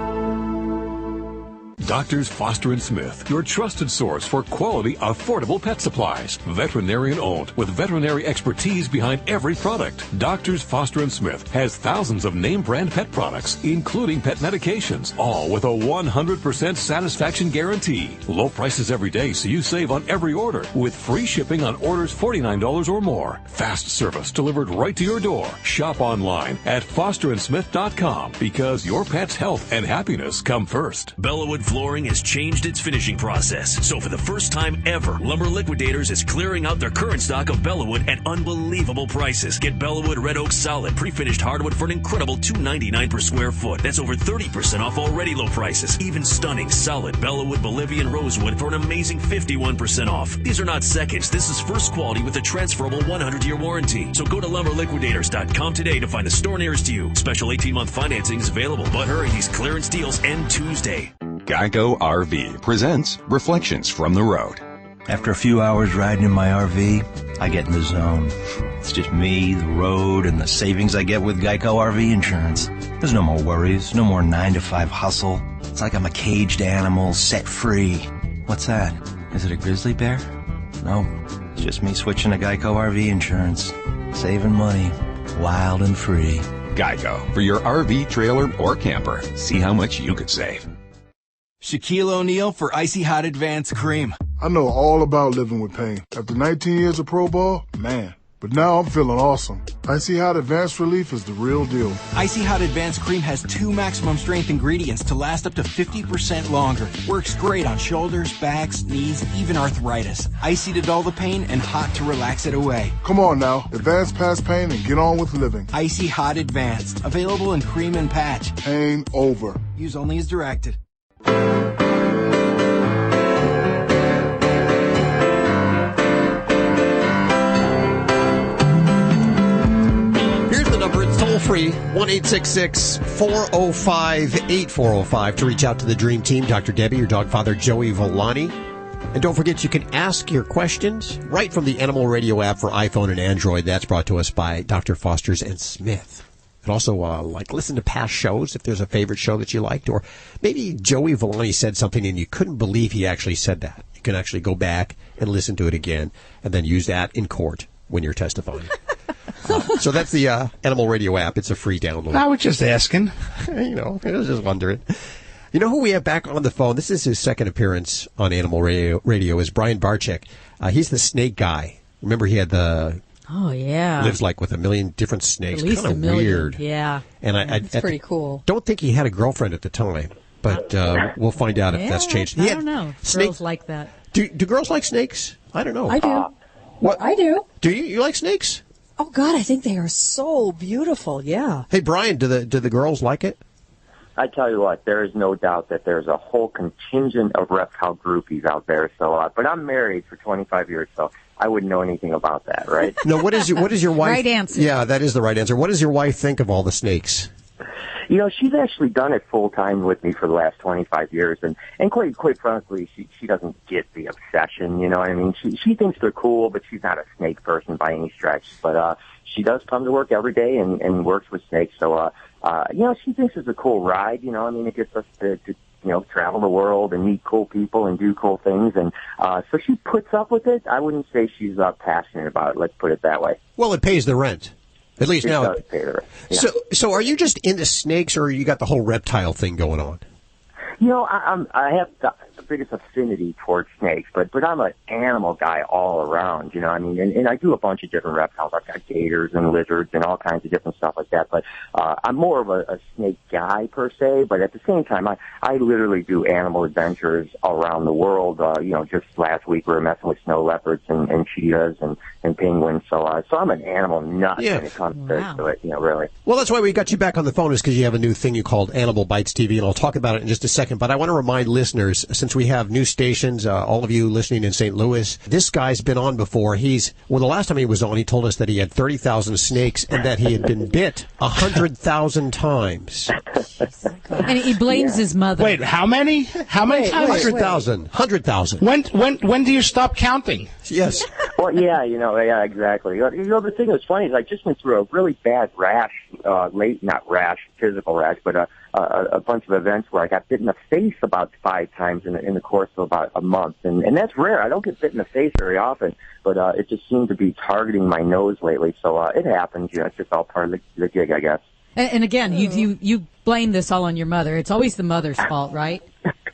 Doctors Foster and Smith, your trusted source for quality, affordable pet supplies. Veterinarian owned with veterinary expertise behind every product. Doctors Foster and Smith has thousands of name brand pet products, including pet medications, all with a 100% satisfaction guarantee. Low prices every day so you save on every order with free shipping on orders $49 or more. Fast service delivered right to your door. Shop online at fosterandsmith.com because your pet's health and happiness come first. Bellawood Flooring has changed its finishing process. So for the first time ever, Lumber Liquidators is clearing out their current stock of Bellawood at unbelievable prices. Get Bellawood Red Oak Solid pre-finished hardwood for an incredible $2.99 per square foot. That's over 30% off already low prices. Even stunning solid Bellawood Bolivian Rosewood for an amazing 51% off. These are not seconds. This is first quality with a transferable 100-year warranty. So go to lumberliquidators.com today to find the store nearest you. Special 18-month financing is available, but hurry, these clearance deals end Tuesday. Geico RV presents Reflections from the Road. After a few hours riding in my RV, I get in the zone. It's just me, the road, and the savings I get with Geico RV insurance. There's no more worries, no more 9-to-5 hustle. It's like I'm a caged animal set free. What's that? Is it a grizzly bear? No, it's just me switching to Geico RV insurance. Saving money, wild and free. Geico, for your RV, trailer, or camper. See how much you could save. Shaquille O'Neal for Icy Hot Advanced Cream. I know all about living with pain. After 19 years of pro ball, man, but now I'm feeling awesome. Icy Hot Advanced Relief is the real deal. Icy Hot Advanced Cream has 2 maximum strength ingredients to last up to 50% longer. Works great on shoulders, backs, knees, even arthritis. Icy to dull the pain and hot to relax it away. Come on now, advance past pain and get on with living. Icy Hot Advanced. Available in cream and patch. Pain over. Use only as directed. Free 1-866-405-8405 to reach out to the Dream Team. Dr. Debbie, your dog father Joey Villani. And don't forget, you can ask your questions right from the Animal Radio app for iPhone and Android. That's brought to us by Dr. Foster's and Smith. And also, listen to past shows if there's a favorite show that you liked. Or maybe Joey Villani said something and you couldn't believe he actually said that. You can actually go back and listen to it again and then use that in court when you're testifying. So that's the Animal Radio app. It's a free download. I was just asking. I was just wondering. You know who we have back on the phone? This is his second appearance on Animal Radio is Brian Barczyk. He's the snake guy. Remember he had the... Oh, yeah. Lives like with a million different snakes. At least kind a million. Weird. Yeah. And it's pretty cool. Don't think he had a girlfriend at the time, but we'll find out if that's changed. I don't know. Girls like that. Do girls like snakes? I don't know. I do. What? I do. Do you? You like snakes? Oh, God, I think they are so beautiful, yeah. Hey, Brian, do the girls like it? I tell you what, there is no doubt that there's a whole contingent of reptile groupies out there. So, but I'm married for 25 years, so I wouldn't know anything about that, right? No, what is your wife? Right answer. Yeah, that is the right answer. What does your wife think of all the snakes? You know, she's actually done it full time with me for the last 25 years, and quite frankly, she doesn't get the obsession. You know what I mean? She thinks they're cool, but she's not a snake person by any stretch. But she does come to work every day and works with snakes. So she thinks it's a cool ride. You know, I mean, it gets us to travel the world and meet cool people and do cool things. And so she puts up with it. I wouldn't say she's passionate about it. Let's put it that way. Well, it pays the rent. At least now. Does pay the rent. Yeah. So are you just into snakes, or you got the whole reptile thing going on? You know, I have the biggest affinity towards snakes, but I'm an animal guy all around, you know. I mean, and I do a bunch of different reptiles. I've got gators and lizards and all kinds of different stuff like that. But I'm more of a snake guy per se. But at the same time, I literally do animal adventures around the world. Just last week we were messing with snow leopards and cheetahs and penguins. So I'm an animal nut when it comes to it, really. Well, that's why we got you back on the phone, is because you have a new thing you called Animal Bites TV, and I'll talk about it in just a second. But I want to remind listeners, since we have new stations, all of you listening in St. Louis, this guy's been on before. The last time he was on, he told us that he had 30,000 snakes and that he had been bit 100,000 times. And he blames his mother. Wait, how many? How many times? 100,000. 100,000. When do you stop counting? Yes. Well, yeah, exactly. The thing that's funny is I just went through a really bad rash, physical rash, but a bunch of events where I got bit in the face about 5 times in the course of about a month. And that's rare. I don't get bit in the face very often, but it just seemed to be targeting my nose lately. So it happens. It's just all part of the gig, I guess. And again, you blame this all on your mother. It's always the mother's fault, right?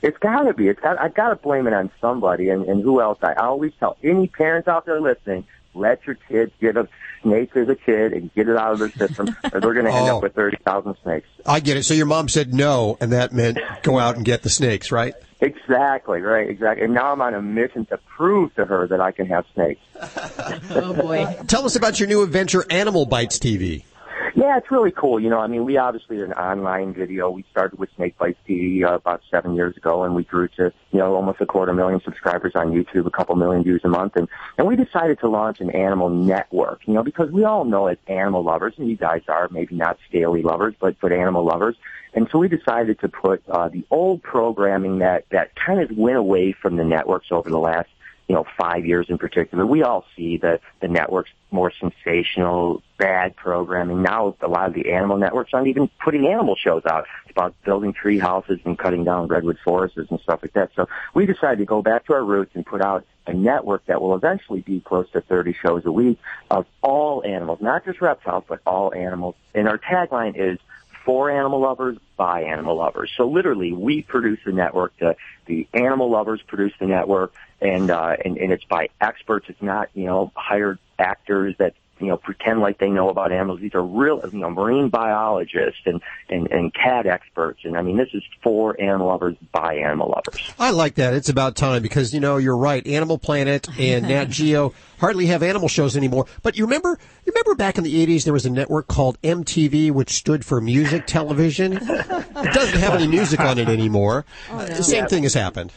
It's got to be. I've got to blame it on somebody. And who else? I always tell any parents out there listening, let your kids get a snake as a kid and get it out of their system, or they're going to end up with 30,000 snakes. I get it. So your mom said no, and that meant go out and get the snakes, right? Exactly, right, exactly. And now I'm on a mission to prove to her that I can have snakes. Oh, boy. Tell us about your new adventure, Animal Bites TV. Yeah, it's really cool. We obviously are an online video. We started with Snake Bites TV about 7 years ago, and we grew to, almost 250,000 subscribers on YouTube, a couple million views a month. And we decided to launch an animal network, because we all know as animal lovers, and you guys are maybe not scaly lovers, but animal lovers. And so we decided to put the old programming that kind of went away from the networks over the last 5 years in particular. We all see that the network's more sensational, bad programming. Now a lot of the animal networks aren't even putting animal shows out. It's about building tree houses and cutting down redwood forests and stuff like that. So we decided to go back to our roots and put out a network that will eventually be close to 30 shows a week of all animals, not just reptiles, but all animals. And our tagline is, for animal lovers, by animal lovers. So literally, we produce the network. The animal lovers produce the network, and it's by experts. It's not hired actors that pretend like they know about animals. These are real, marine biologists and cat experts. And I mean, this is for animal lovers by animal lovers. I like that. It's about time because, you're right. Animal Planet and Nat Geo hardly have animal shows anymore. But you remember back in the 80s, there was a network called MTV, which stood for Music Television. It doesn't have any music on it anymore. The same thing has happened.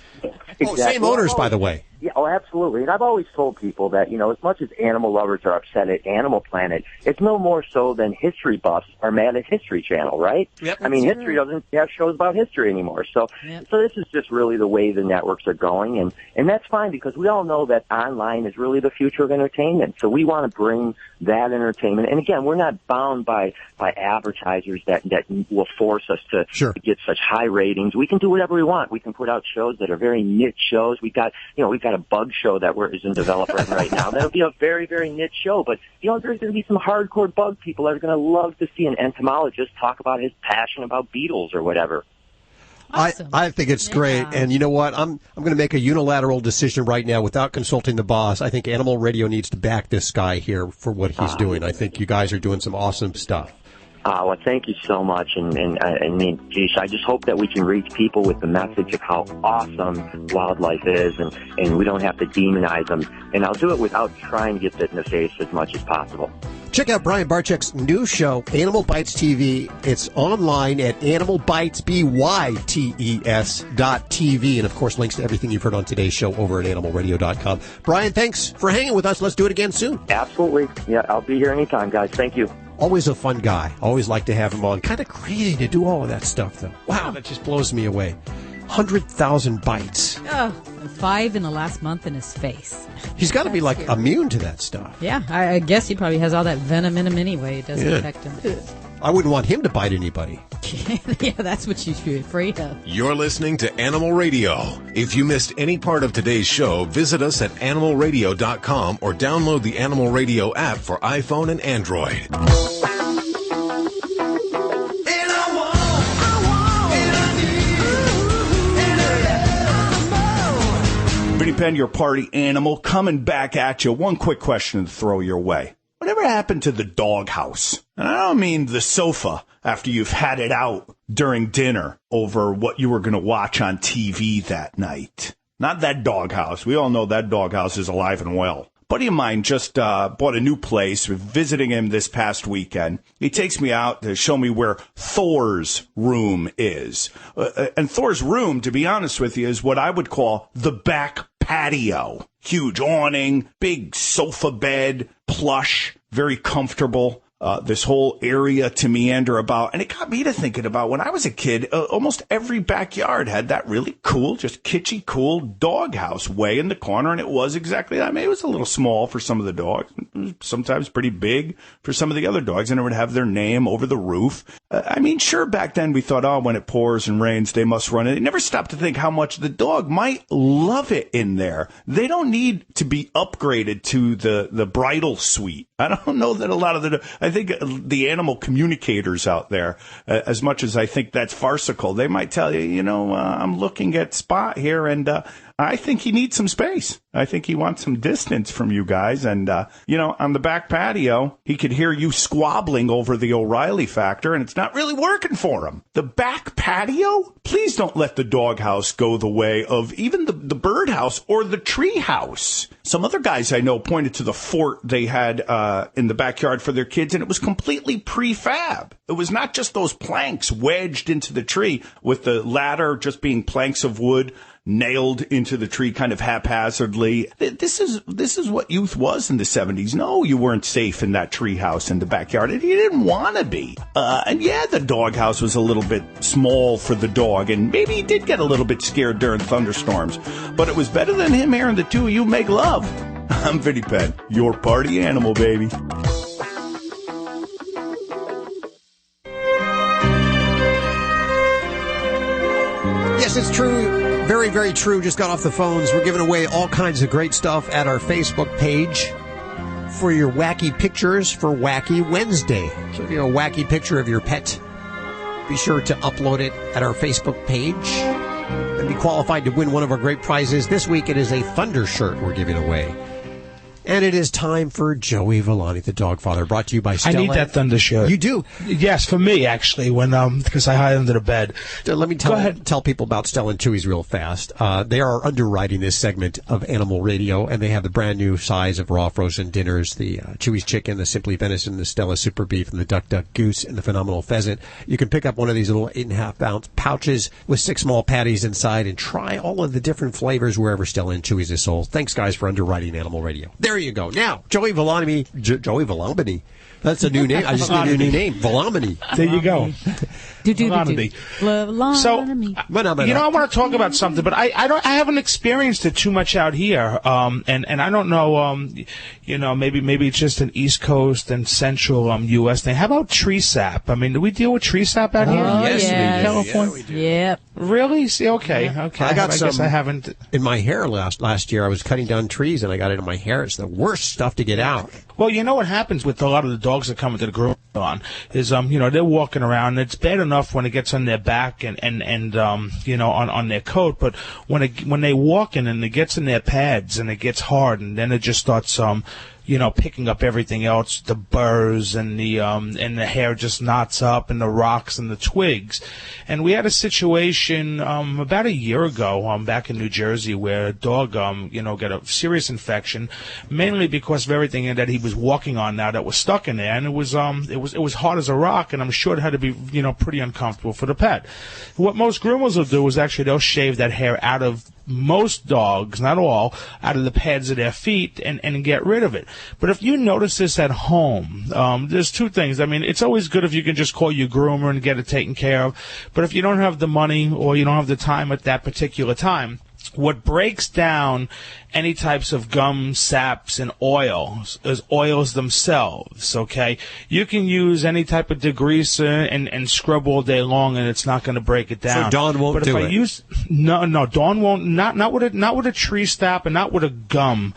Exactly. Same owners, by the way. Yeah, absolutely. And I've always told people that, as much as animal lovers are upset at Animal Planet, it's no more so than history buffs are mad at History Channel, right? Yep. I mean, history doesn't have shows about history anymore. So this is just really the way the networks are going. And that's fine because we all know that online is really the future of entertainment. So we want to bring that entertainment. And again, we're not bound by advertisers that will force us to get such high ratings. We can do whatever we want. We can put out shows that are very niche shows. We've got a bug show that is in development right now. That'll be a very, very niche show. But, there's going to be some hardcore bug people that are going to love to see an entomologist talk about his passion about beetles or whatever. Awesome. I think it's great. And you know what? I'm going to make a unilateral decision right now without consulting the boss. I think Animal Radio needs to back this guy here for what he's doing. I think you guys are doing some awesome stuff. Well, thank you so much. And I mean, geez, I just hope that we can reach people with the message of how awesome wildlife is, and we don't have to demonize them. And I'll do it without trying to get bit in the face as much as possible. Check out Brian Barczyk's new show, Animal Bites TV. It's online at animalbitesbytes.tv. And, of course, links to everything you've heard on today's show over at animalradio.com. Brian, thanks for hanging with us. Let's do it again soon. Absolutely. Yeah, I'll be here anytime, guys. Thank you. Always a fun guy. Always like to have him on. Kind of crazy to do all of that stuff, though. Wow, that just blows me away. 100,000 bites. Oh, 5 in the last month in his face. He's got to be like immune to that stuff. Yeah, I guess he probably has all that venom in him anyway. It doesn't affect him. I wouldn't want him to bite anybody. Yeah, that's what you should be afraid of. You're listening to Animal Radio. If you missed any part of today's show, visit us at animalradio.com or download the Animal Radio app for iPhone and Android. Vinny Penn, your party animal, coming back at you. One quick question to throw your way. Whatever happened to the doghouse? And I don't mean the sofa after you've had it out during dinner over what you were going to watch on TV that night. Not that doghouse. We all know that doghouse is alive and well. A buddy of mine just bought a new place. We're visiting him this past weekend. He takes me out to show me where Thor's room is. And Thor's room, to be honest with you, is what I would call the back patio. Huge awning, big sofa bed, plush, very comfortable. This whole area to meander about. And it got me to thinking about when I was a kid, almost every backyard had that really cool, just kitschy, cool doghouse way in the corner. And it was exactly that. I mean, it was a little small for some of the dogs, sometimes pretty big for some of the other dogs. And it would have their name over the roof. I mean, sure, back then we thought, when it pours and rains, they must run it. It never stopped to think how much the dog might love it in there. They don't need to be upgraded to the bridal suite. I don't know that a lot of I think the animal communicators out there, as much as I think that's farcical, they might tell you, I'm looking at Spot here and I think he needs some space. I think he wants some distance from you guys. And, on the back patio, he could hear you squabbling over the O'Reilly factor, and it's not really working for him. The back patio? Please don't let the doghouse go the way of even the birdhouse or the tree house. Some other guys I know pointed to the fort they had in the backyard for their kids, and it was completely prefab. It was not just those planks wedged into the tree with the ladder just being planks of wood nailed into the tree kind of haphazardly. This is what youth was in the 70s. No, you weren't safe in that tree house in the backyard, and you didn't want to be. And yeah, the doghouse was a little bit small for the dog, and maybe he did get a little bit scared during thunderstorms, but it was better than him hearing the two of you make love. I'm Vinny Penn, your party animal, baby. Yes, it's true. Very, very true. Just got off the phones. We're giving away all kinds of great stuff at our Facebook page for your wacky pictures for Wacky Wednesday. So if you have a wacky picture of your pet, be sure to upload it at our Facebook page and be qualified to win one of our great prizes. This week it is a Thunder shirt we're giving away. And it is time for Joey Villani, the Dogfather, brought to you by Stella. I need that thunder shirt. You do? Yes, for me, actually, when because I hide under the bed. Let me tell people about Stella and Chewy's real fast. They are underwriting this segment of Animal Radio, and they have the brand new size of raw frozen dinners, the Chewy's Chicken, the Simply Venison, the Stella Super Beef, and the Duck Duck Goose, and the Phenomenal Pheasant. You can pick up one of these little 8.5-ounce pouches with 6 small patties inside and try all of the different flavors wherever Stella and Chewy's is sold. Thanks, guys, for underwriting Animal Radio. There you go. Now, Joey Villani. Joey Villani. That's a new name. I just need a new name. Villani. There you go. Villani. So, I want to talk about something, but I haven't experienced it too much out here. And I don't know, maybe it's just an East Coast and Central U.S. thing. How about tree sap? I mean, do we deal with tree sap out here? Yes, we do. California? Yeah, we do. Yep. Really? See, okay. I guess I haven't. In my hair last year, I was cutting down trees and I got it in my hair. It's the worst stuff to get out. Well, you know what happens with a lot of the dogs that come into the groom on is, they're walking around and it's bad enough when it gets on their back and on their coat, but when they walk in and it gets in their pads and it gets hard and then it just starts, picking up everything else, the burrs and the hair just knots up and the rocks and the twigs. And we had a situation, about a year ago, back in New Jersey where a dog, got a serious infection, mainly because of everything that he was walking on now that was stuck in there. And it was hard as a rock, and I'm sure it had to be, pretty uncomfortable for the pet. What most groomers will do is actually they'll shave that hair out of most dogs, not all, out of the pads of their feet and get rid of it. But if you notice this at home, there's two things. I mean, it's always good if you can just call your groomer and get it taken care of. But if you don't have the money or you don't have the time at that particular time, what breaks down any types of gum, saps, and oils is oils themselves, okay? You can use any type of degreaser and scrub all day long, and it's not going to break it down. So Dawn won't do it? No, Dawn won't, not with a tree sap and not with a gum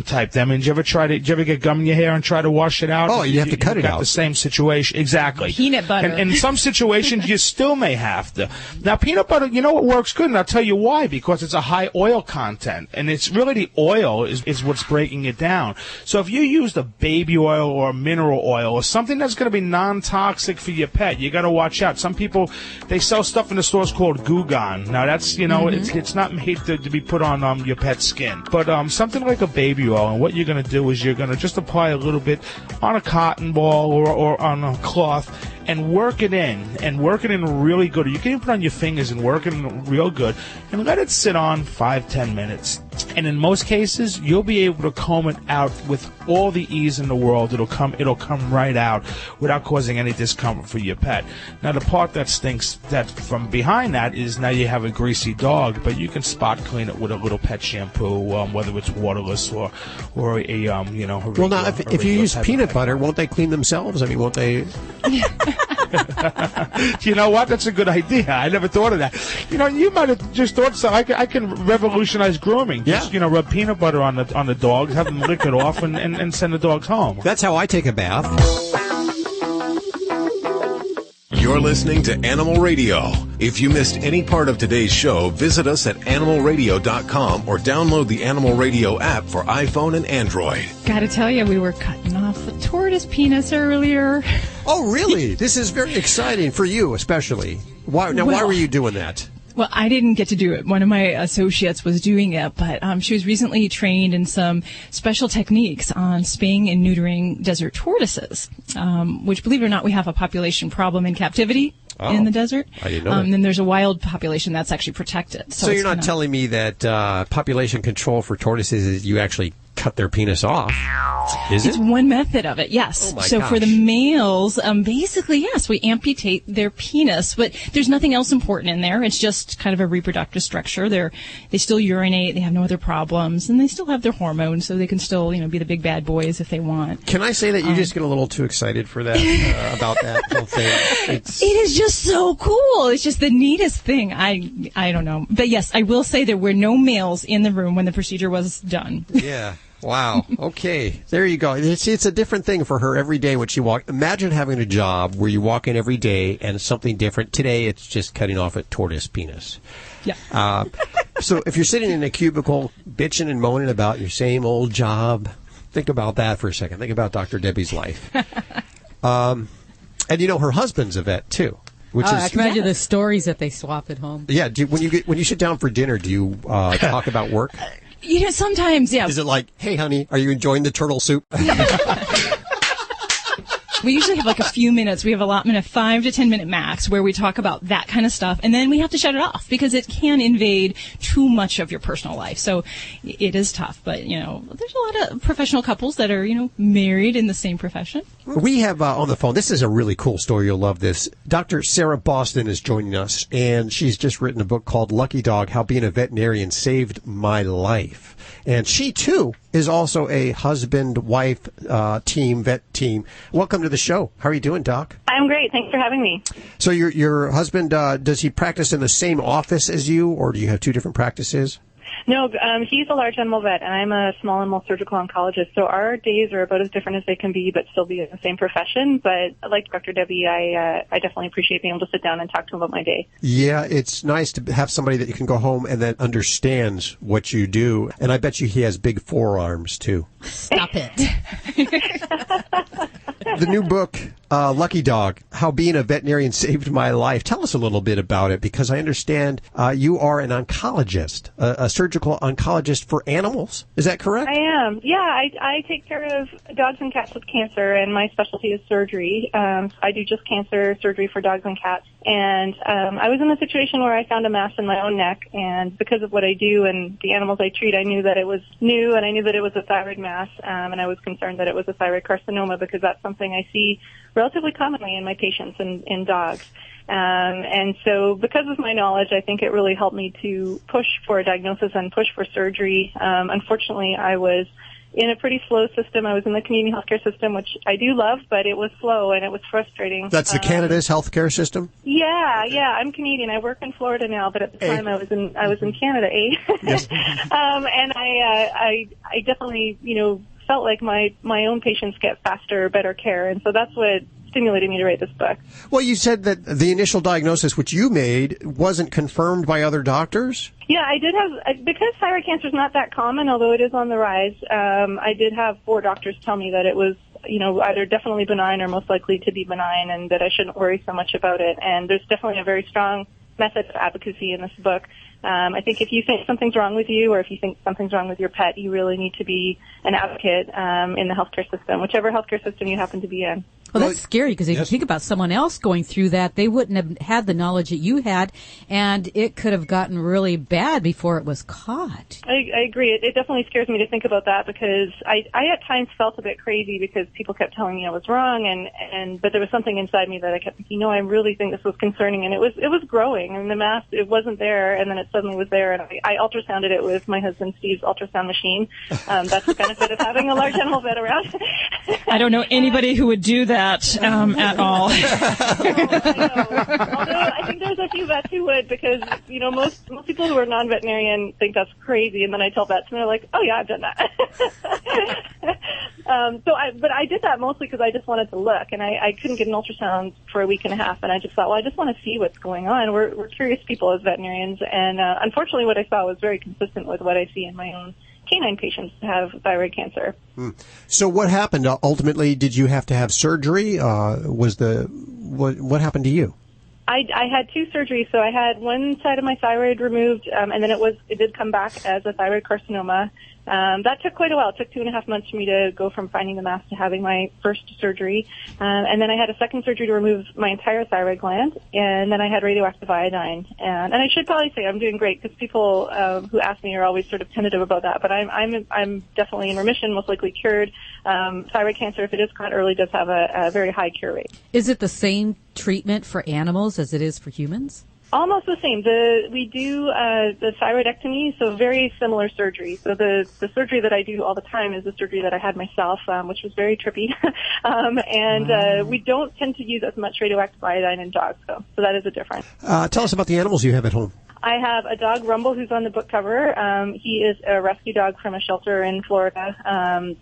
type thing. I mean, did you ever get gum in your hair and try to wash it out? Oh, you have to cut it out. The same situation. Exactly. Peanut butter. And in some situations, you still may have to. Now, peanut butter, you know what works good, and I'll tell you why, because it's a high oil content, and it's really the oil is what's breaking it down. So if you use the baby oil or mineral oil or something that's going to be non-toxic for your pet, you got to watch out. Some people, they sell stuff in the stores called Goo-Gone. Now that's, it's not made to be put on your pet's skin. But something like a baby oil, and what you're going to do is you're going to just apply a little bit on a cotton ball or on a cloth and work it in really good. You can even put it on your fingers and work it in real good and let it sit on 5-10 minutes. And in most cases, you'll be able to comb it out with all the ease in the world. It'll come right out without causing any discomfort for your pet. Now, the part that stinks that from behind that is now you have a greasy dog, but you can spot clean it with a little pet shampoo, whether it's waterless or a Well, now if you use peanut butter, won't they clean themselves? I mean, won't they? You know what? That's a good idea. I never thought of that. You might have just thought so. I can revolutionize grooming. Yeah. Just, rub peanut butter on the dogs, have them lick it off, and send the dogs home. That's how I take a bath. You're listening to Animal Radio. If you missed any part of today's show, visit us at animalradio.com or download the Animal Radio app for iPhone and Android. Gotta tell you, we were cutting off the tortoise penis earlier. Oh, really? This is very exciting for you, especially. Why were you doing that? Well, I didn't get to do it. One of my associates was doing it, but she was recently trained in some special techniques on spaying and neutering desert tortoises, which, believe it or not, we have a population problem in captivity in the desert. I didn't know that. And then there's a wild population that's actually protected. So you're not telling me that population control for tortoises is you actually cut their penis off, is it? It's one method of it, yes. Oh my so gosh. For the males, basically, yes, we amputate their penis, but there's nothing else important in there. It's just kind of a reproductive structure. They still urinate, they have no other problems, and they still have their hormones, so they can still, be the big bad boys if they want. Can I say that you just get a little too excited for that, about that whole thing? It is just so cool. It's just the neatest thing. I don't know. But yes, I will say there were no males in the room when the procedure was done. Yeah. Wow. Okay. There you go. It's a different thing for her every day when she walks. Imagine having a job where you walk in every day and something different. Today, it's just cutting off a tortoise penis. Yeah. So if you're sitting in a cubicle bitching and moaning about your same old job, Think about that for a second. Think about Dr. Debbie's life. And her husband's a vet too. I can imagine the stories that they swap at home. Yeah, when you sit down for dinner, do you talk about work? Sometimes, yeah. Is it like, hey, honey, are you enjoying the turtle soup? We usually have like a few minutes. We have allotment of 5 to 10 minute max where we talk about that kind of stuff, and then we have to shut it off because it can invade too much of your personal life. So it is tough, but there's a lot of professional couples that are married in the same profession. We have on the phone, this is a really cool story. You'll love this. Dr. Sarah Boston is joining us, and she's just written a book called Lucky Dog, How Being a Veterinarian Saved My Life. And she, too, is also a husband-wife vet team. Welcome to the show. How are you doing, Doc? I'm great. Thanks for having me. So your husband, does he practice in the same office as you, or do you have two different practices? No, he's a large animal vet, and I'm a small animal surgical oncologist. So our days are about as different as they can be, but still be in the same profession. But like Dr. Debbie, I definitely appreciate being able to sit down and talk to him about my day. Yeah, it's nice to have somebody that you can go home and that understands what you do. And I bet you he has big forearms, too. Stop it. The new book, Lucky Dog, How Being a Veterinarian Saved My Life. Tell us a little bit about it, because I understand you are an oncologist, a surgical oncologist for animals. Is that correct? I am. Yeah, I take care of dogs and cats with cancer, and my specialty is surgery. I do just cancer surgery for dogs and cats. And I was in a situation where I found a mass in my own neck, and because of what I do and the animals I treat, I knew that it was new, and I knew that it was a thyroid mass, and I was concerned that it was a thyroid carcinoma, because that's something I see relatively commonly in my patients and in dogs. And so because of my knowledge, I think it really helped me to push for a diagnosis and push for surgery. Unfortunately, I was in a pretty slow system. I was in the community healthcare system, which I do love, but it was slow and it was frustrating. That's the Canada's healthcare system? Yeah, I'm Canadian. I work in Florida now, but at the time I was in Canada, Yes. And I definitely, felt like my own patients get faster, better care, and so that's what stimulated me to write this book. Well, you said that the initial diagnosis which you made wasn't confirmed by other doctors? Yeah, I did have, because thyroid cancer is not that common, although it is on the rise, I did have 4 doctors tell me that it was, either definitely benign or most likely to be benign, and that I shouldn't worry so much about it. And there's definitely a very strong method of advocacy in this book. I think if you think something's wrong with you, or if you think something's wrong with your pet, you really need to be an advocate in the healthcare system, whichever healthcare system you happen to be in. Well, that's scary, because if you think about someone else going through that, they wouldn't have had the knowledge that you had, and it could have gotten really bad before it was caught. I agree. It definitely scares me to think about that, because I at times felt a bit crazy because people kept telling me I was wrong, but there was something inside me that I kept thinking, I really think this was concerning, and it was growing, and the mass, it wasn't there, and then it suddenly was there, and I ultrasounded it with my husband Steve's ultrasound machine. That's the benefit of having a large animal vet around. I don't know anybody who would do that at all. Although I think there's a few vets who would, because most people who are non-veterinarian think that's crazy, and then I tell vets and they're like, oh yeah, I've done that. But I did that mostly because I just wanted to look, and I couldn't get an ultrasound for a week and a half, and I just thought, well, I just want to see what's going on. We're curious people as veterinarians, and unfortunately what I saw was very consistent with what I see in my own canine patients who have thyroid cancer. So what happened? Ultimately, did you have to have surgery? What happened to you? I had 2 surgeries. So I had one side of my thyroid removed, and then it did come back as a thyroid carcinoma. That took quite a while. It took 2.5 months for me to go from finding the mass to having my first surgery. And then I had a second surgery to remove my entire thyroid gland, and then I had radioactive iodine. And I should probably say I'm doing great, because people who ask me are always sort of tentative about that. But I'm definitely in remission, most likely cured. Thyroid cancer, if it is caught early, does have a very high cure rate. Is it the same treatment for animals as it is for humans? Almost the same. We do the thyroidectomy, so very similar surgery. So the surgery that I do all the time is the surgery that I had myself, which was very trippy. We don't tend to use as much radioactive iodine in dogs, though. So that is a difference. Tell us about the animals you have at home. I have a dog, Rumble, who's on the book cover. He is a rescue dog from a shelter in Florida.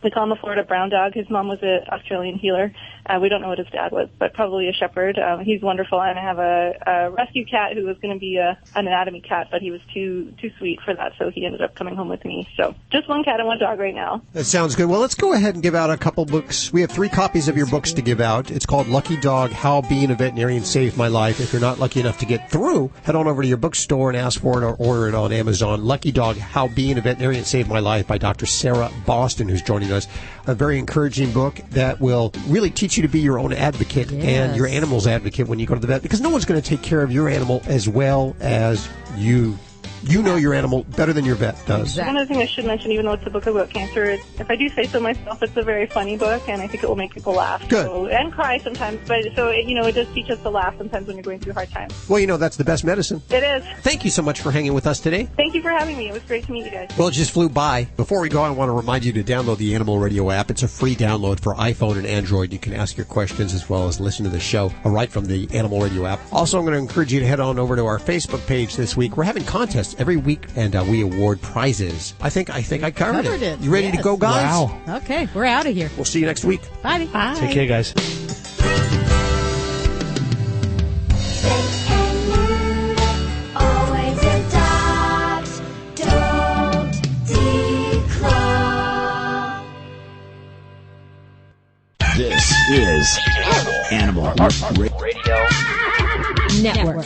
We call him a Florida brown dog. His mom was an Australian healer. We don't know what his dad was, but probably a shepherd. He's wonderful. And I have a rescue cat who was going to be an anatomy cat, but he was too sweet for that, so he ended up coming home with me. So just one cat and one dog right now. That sounds good. Well, let's go ahead and give out a couple books. We have 3 copies of your books to give out. It's called Lucky Dog, How Being a Veterinarian Saved My Life. If you're not lucky enough to get through, head on over to your bookstore and ask for it or order it on Amazon. Lucky Dog, How Being a Veterinarian Saved My Life by Dr. Sarah Boston, who's joining us. A very encouraging book that will really teach you to be your own advocate and your animal's advocate when you go to the vet, because no one's going to take care of your animal as well as you. You know your animal better than your vet does. Exactly. One of the things I should mention, even though it's a book about cancer, is, if I do say so myself, it's a very funny book, and I think it will make people laugh. Good. And cry sometimes. But so it does teach us to laugh sometimes when you're going through hard times. Well, that's the best medicine. It is. Thank you so much for hanging with us today. Thank you for having me. It was great to meet you guys. Well, it just flew by. Before we go, I want to remind you to download the Animal Radio app. It's a free download for iPhone and Android. You can ask your questions as well as listen to the show right from the Animal Radio app. Also, I'm going to encourage you to head on over to our Facebook page this week. We're having contests every week, and we award prizes. I think I covered it. You ready to go, guys? Wow. Okay, we're out of here. We'll see you next week. Bye. Bye. Take care, guys. Always adopt, don't declaw. This is Animal Radio Network.